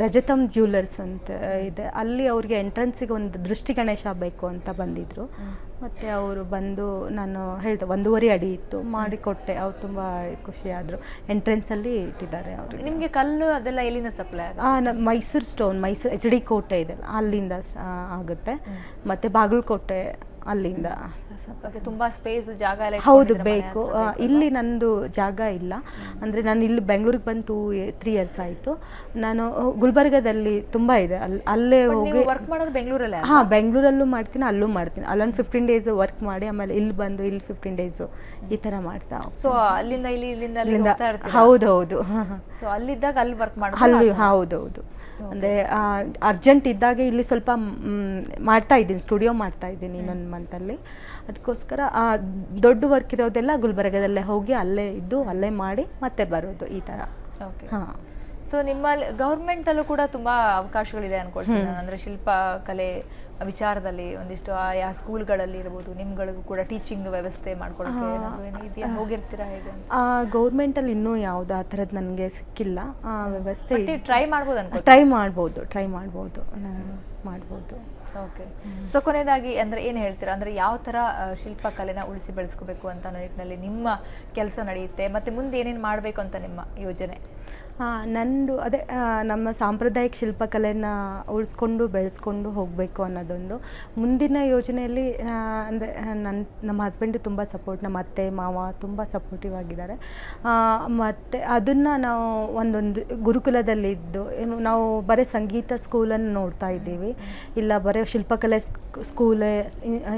ರಜತಮ್ ಜ್ಯುವೆಲರ್ಸ್ ಅಂತ ಇದೆ, ಅಲ್ಲಿ ಅವ್ರಿಗೆ ಎಂಟ್ರೆನ್ಸಿಗೆ ಒಂದು ದೃಷ್ಟಿ ಗಣೇಶ ಬೇಕು ಅಂತ ಬಂದಿದ್ದರು. ಮತ್ತು ಅವರು ಬಂದು ನಾನು ಹೇಳಿದೆ 1.5 ಅಡಿ ಇತ್ತು, ಮಾಡಿಕೊಟ್ಟೆ. ಅವ್ರು ತುಂಬ ಖುಷಿಯಾದರು. ಎಂಟ್ರೆನ್ಸಲ್ಲಿ ಇಟ್ಟಿದ್ದಾರೆ ಅವರು. ನಿಮಗೆ ಕಲ್ಲು ಅದೆಲ್ಲ ಎಲ್ಲಿಂದ ಸಪ್ಲೈ ಆಗುತ್ತೆ? ಮೈಸೂರು ಸ್ಟೋನ್, ಮೈಸೂರು HD ಕೋಟೆ ಇದೆ ಅಲ್ಲಿಂದ ಆಗುತ್ತೆ. ಮತ್ತು ಬಾಗಲಕೋಟೆ ಅಲ್ಲಿಂದ. ತುಂಬ ಸ್ಪೇಸ್ ಜಾಗ ಎಲ್ಲ ಹೌದು ಬೇಕು. ಇಲ್ಲಿ ನಂದು ಜಾಗ ಇಲ್ಲ, ಅಂದರೆ ನಾನು ಇಲ್ಲಿ ಬೆಂಗಳೂರಿಗೆ ಬಂದು 2-3 years ಆಯಿತು. ನಾನು ಗುಲ್ಬರ್ಗದಲ್ಲಿ ತುಂಬ ಇದೆ, ಅಲ್ಲೇ ಹೋಗಿ ವರ್ಕ್ ಮಾಡೋದು ಬೆಂಗಳೂರಲ್ಲೇ? ಹಾಂ ಬೆಂಗಳೂರಲ್ಲೂ ಮಾಡ್ತೀನಿ, ಅಲ್ಲೂ ಮಾಡ್ತೀನಿ. ಅಲ್ಲೊಂದು 15 days ವರ್ಕ್ ಮಾಡಿ ಆಮೇಲೆ ಇಲ್ಲಿ ಬಂದು ಇಲ್ಲಿ 15 days ಈ ಥರ ಮಾಡ್ತಾ. ಸೊ ಅಲ್ಲಿಂದ ಇಲ್ಲಿಂದ ಹೌದೌದು. ಸೊ ಅಲ್ಲಿದ್ದಾಗ ಅಲ್ಲಿ ವರ್ಕ್ ಮಾಡೋದು? ಅಲ್ಲಿ ಹೌದೌದು. ಅಂದರೆ ಅರ್ಜೆಂಟ್ ಇದ್ದಾಗ ಇಲ್ಲಿ ಸ್ವಲ್ಪ ಮಾಡ್ತಾ ಇದ್ದೀನಿ, ಸ್ಟುಡಿಯೋ ಮಾಡ್ತಾ ಇದ್ದೀನಿ ಇನ್ನೊಂದು ಮಂತಲ್ಲಿ. ಅದಕ್ಕೋಸ್ಕರ ದೊಡ್ಡ ವರ್ಕ್ ಇರೋದೆಲ್ಲ ಗುಲ್ಬರ್ಗದಲ್ಲೇ ಹೋಗಿ ಅಲ್ಲೇ ಇದ್ದು ಅಲ್ಲೇ ಮಾಡಿ ಮತ್ತೆ ಬರೋದು ಈ ಥರ. ಓಕೆ. ಹಾಂ. ಸೊ ನಿಮ್ಮಲ್ಲಿ ಗೌರ್ಮೆಂಟಲ್ಲೂ ಕೂಡ ತುಂಬ ಅವಕಾಶಗಳಿದೆ ಅನ್ಕೊಳ್ತೀನಿ ನಾನು. ಅಂದರೆ ಶಿಲ್ಪಕಲೆ ವಿಚಾರದಲ್ಲಿ ಒಂದಿಷ್ಟು ಆಯಾ ಸ್ಕೂಲ್ಗಳಲ್ಲಿ ಇರ್ಬೋದು, ನಿಮ್ಗಳಿಗೂ ಕೂಡ ಟೀಚಿಂಗ್ ವ್ಯವಸ್ಥೆ ಮಾಡ್ಕೊಳಕ್ಕೆ ಇದೆಯಾ? ಹೋಗಿರ್ತೀರಾ ಹೇಗೆ? ಗೌರ್ಮೆಂಟಲ್ಲಿ ಇನ್ನೂ ಯಾವುದು ಆ ಥರದ್ದು ನನಗೆ ಸಿಕ್ಕಿಲ್ಲ ವ್ಯವಸ್ಥೆ. ಟ್ರೈ ಮಾಡ್ಬೋದು ಅನ್ಕೋ? ಟ್ರೈ ಮಾಡ್ಬೋದು. ಓಕೆ. ಸೊ ಕೊನೆಯದಾಗಿ ಅಂದರೆ ಏನು ಹೇಳ್ತೀರಾ, ಅಂದರೆ ಯಾವ ಥರ ಶಿಲ್ಪಕಲೆನ ಉಳಿಸಿ ಬೆಳೆಸ್ಕೋಬೇಕು ಅಂತ ನಿಟ್ಟಿನಲ್ಲಿ ನಿಮ್ಮ ಕೆಲಸ ನಡೆಯುತ್ತೆ, ಮತ್ತು ಮುಂದೆ ಏನೇನು ಮಾಡಬೇಕು ಅಂತ ನಿಮ್ಮ ಯೋಜನೆ? ನಂದು ಅದೇ ನಮ್ಮ ಸಾಂಪ್ರದಾಯಿಕ ಶಿಲ್ಪಕಲೆನ ಉಳಿಸ್ಕೊಂಡು ಬೆಳೆಸ್ಕೊಂಡು ಹೋಗಬೇಕು ಅನ್ನೋದೊಂದು. ಮುಂದಿನ ಯೋಜನೆಯಲ್ಲಿ ಅಂದರೆ ನಮ್ಮ ಹಸ್ಬೆಂಡು ತುಂಬ ಸಪೋರ್ಟ್, ನಮ್ಮ ಅತ್ತೆ ಮಾವ ತುಂಬ ಸಪೋರ್ಟಿವ್ ಆಗಿದ್ದಾರೆ. ಮತ್ತು ಅದನ್ನು ನಾವು ಒಂದೊಂದು ಗುರುಕುಲದಲ್ಲಿದ್ದು ಏನು ನಾವು ಬರೀ ಸಂಗೀತ ಸ್ಕೂಲನ್ನು ನೋಡ್ತಾ ಇದ್ದೀವಿ, ಇಲ್ಲ ಬರೀ ಶಿಲ್ಪಕಲೆ ಸ್ಕೂಲೇ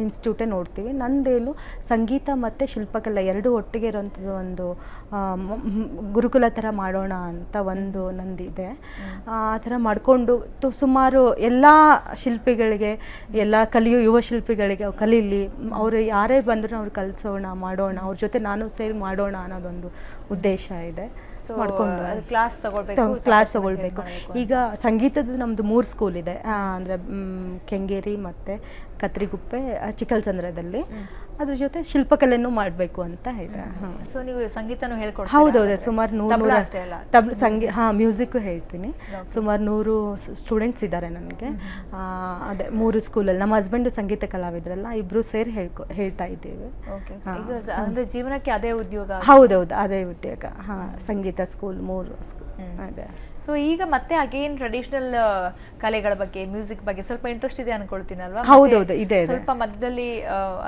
ಇನ್ಸ್ಟಿಟ್ಯೂಟೇ ನೋಡ್ತೀವಿ. ನಂದೇನು ಸಂಗೀತ ಮತ್ತು ಶಿಲ್ಪಕಲೆ ಎರಡೂ ಒಟ್ಟಿಗೆ ಇರೋಂಥದ್ದು ಒಂದು ಗುರುಕುಲ ಥರ ಮಾಡೋಣ ಅಂತ ಒಂದು ನಂದಿದೆ. ಆ ಥರ ಮಾಡಿಕೊಂಡು ಸುಮಾರು ಎಲ್ಲ ಶಿಲ್ಪಿಗಳಿಗೆ, ಎಲ್ಲ ಯುವ ಶಿಲ್ಪಿಗಳಿಗೆ ಕಲೀಲಿ, ಅವರು ಯಾರೇ ಬಂದರೂ ಅವ್ರು ಕಲಿಸೋಣ, ಮಾಡೋಣ, ಅವ್ರ ಜೊತೆ ನಾನು ಸೇರಿ ಮಾಡೋಣ ಅನ್ನೋದೊಂದು ಉದ್ದೇಶ ಇದೆ. ಕ್ಲಾಸ್ ತಗೊಳ್ಬೇಕು. ಈಗ ಸಂಗೀತದ ನಮ್ಮದು 3 ಸ್ಕೂಲ್ ಇದೆ, ಅಂದರೆ ಕೆಂಗೇರಿ ಮತ್ತು ಕತ್ರಿಗುಪ್ಪೆ, ಚಿಕ್ಕಲ್ಸಂದ್ರದಲ್ಲಿ. ಅದ್ರ ಜೊತೆ ಶಿಲ್ಪಕಲೆನೂ ಮಾಡಬೇಕು ಅಂತ ಇದೆ. ಸೊ ನೀವು ಸಂಗೀತನೂ ಹೇಳ್ಕೊಡ್ತೀರಾ? ಹೌದೌದು, ಸುಮಾರು 100 ಮ್ಯೂಸಿಕ್ಕು ಹೇಳ್ತೀನಿ. ಸುಮಾರು 100 ಸ್ಟೂಡೆಂಟ್ಸ್ ಇದ್ದಾರೆ ನನಗೆ. ಅದೇ 3 ಸ್ಕೂಲಲ್ಲಿ ನಮ್ಮ ಹಸ್ಬೆಂಡು ಸಂಗೀತ ಕಲಾವಿದ್ರಲ್ಲ, ಇಬ್ಬರು ಸೇರಿ ಹೇಳ್ತಾ ಇದ್ದೀವಿ. ಅಂದ್ರೆ ಜೀವನಕ್ಕೆ ಅದೇ ಉದ್ಯೋಗ? ಹೌದೌದು, ಅದೇ ಉದ್ಯೋಗ. ಸಂಗೀತ ಸ್ಕೂಲ್ 3 ಸ್ಕೂಲ್ ಅದೇ. ಸೊ ಈಗ ಮತ್ತೆ ಅಗೇನ್ ಟ್ರೆಡಿಷನಲ್ ಕಲೆಗಳ ಬಗ್ಗೆ, ಮ್ಯೂಸಿಕ್ ಬಗ್ಗೆ ಸ್ವಲ್ಪ ಇಂಟ್ರೆಸ್ಟ್ ಇದೆ ಅನ್ಕೊಳ್ತೀನಲ್ವಾ? ಹೌದೌದು, ಇದೆ. ಸ್ವಲ್ಪ ಮಧ್ಯದಲ್ಲಿ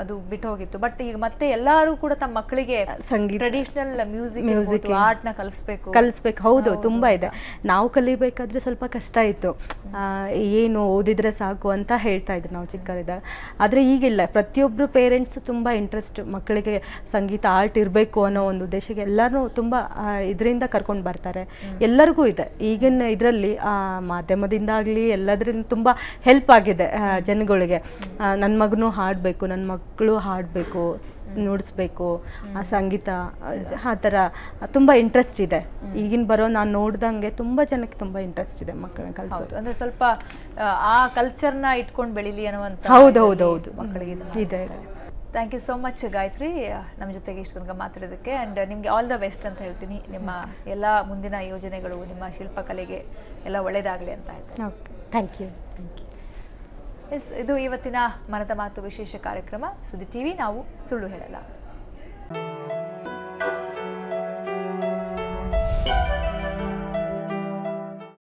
ಅದು ಬಿಟ್ಟು ಹೋಗಿತ್ತು, ಬಟ್ ಈಗ ಮತ್ತೆ ಎಲ್ಲರೂ ಕೂಡ ತಮ್ಮ ಮಕ್ಕಳಿಗೆ ಸಂಗೀತ, ಟ್ರೆಡಿಷನಲ್ ಮ್ಯೂಸಿಕ್ ಆರ್ಟ್ ನ ಕಲಿಸ್ಬೇಕು. ಹೌದು, ತುಂಬಾ ಇದೆ. ನಾವು ಕಲಿಬೇಕಾದ್ರೆ ಸ್ವಲ್ಪ ಕಷ್ಟ ಇತ್ತು, ಏನು ಓದಿದ್ರೆ ಸಾಕು ಅಂತ ಹೇಳ್ತಾ ಇದ್ರು ನಾವು ಚಿಕ್ಕವರಿದ್ದಾಗ. ಆದ್ರೆ ಈಗಿಲ್ಲ, ಪ್ರತಿಯೊಬ್ರು ಪೇರೆಂಟ್ಸ್ ತುಂಬಾ ಇಂಟ್ರೆಸ್ಟ್, ಮಕ್ಕಳಿಗೆ ಸಂಗೀತ ಆರ್ಟ್ ಇರಬೇಕು ಅನ್ನೋ ಒಂದು ಉದ್ದೇಶಕ್ಕೆ ಎಲ್ಲರೂ ತುಂಬಾ ಇದರಿಂದ ಕರ್ಕೊಂಡು ಬರ್ತಾರೆ. ಎಲ್ಲರಿಗೂ ಇದೆ ಈಗಿನ ಇದರಲ್ಲಿ, ಮಾಧ್ಯಮದಿಂದ ಆಗಲಿ ಎಲ್ಲದರಿಂದ ತುಂಬ ಹೆಲ್ಪ್ ಆಗಿದೆ ಜನಗಳಿಗೆ. ನನ್ನ ಮಗನೂ ಹಾಡಬೇಕು, ನನ್ನ ಮಕ್ಕಳು ಹಾಡಬೇಕು, ನುಡಿಸ್ಬೇಕು, ಆ ಸಂಗೀತ, ಆ ಥರ ತುಂಬ ಇಂಟ್ರೆಸ್ಟ್ ಇದೆ. ಈಗಿನ ನಾನು ನೋಡ್ದಂಗೆ ತುಂಬ ಜನಕ್ಕೆ ತುಂಬ ಇಂಟ್ರೆಸ್ಟ್ ಇದೆ ಮಕ್ಕಳನ್ನ ಕಲಿಸೋದು. ಅಂದರೆ ಸ್ವಲ್ಪ ಆ ಕಲ್ಚರ್ನ ಇಟ್ಕೊಂಡು ಬೆಳೀಲಿ ಅನ್ನುವಂಥ. ಹೌದೌದೌದು, ಮಕ್ಕಳಿಗೆ ಇದೆ. Thank you so much Gayatri, ನಮ್ಮ ಜೊತೆಗೆ ಇಷ್ಟು ತನಕ ಮಾತಾಡೋದಕ್ಕೆ. ಆ್ಯಂಡ್ ನಿಮಗೆ ಆಲ್ ದ ಬೆಸ್ಟ್ ಅಂತ ಹೇಳ್ತೀನಿ. ನಿಮ್ಮ ಎಲ್ಲ ಮುಂದಿನ ಯೋಜನೆಗಳು, ನಿಮ್ಮ ಶಿಲ್ಪಕಲೆಗೆ ಎಲ್ಲ ಒಳ್ಳೆಯದಾಗಲಿ ಅಂತ ಹೇಳ್ತೀನಿ. Thank you. ಎಸ್, ಇದು ಇವತ್ತಿನ ಮನದ ಮಾತು ವಿಶೇಷ ಕಾರ್ಯಕ್ರಮ. ಸುದ್ದಿ ಟಿವಿ, ನಾವು ಸುಳ್ಳು ಹೇಳಲ್ಲ.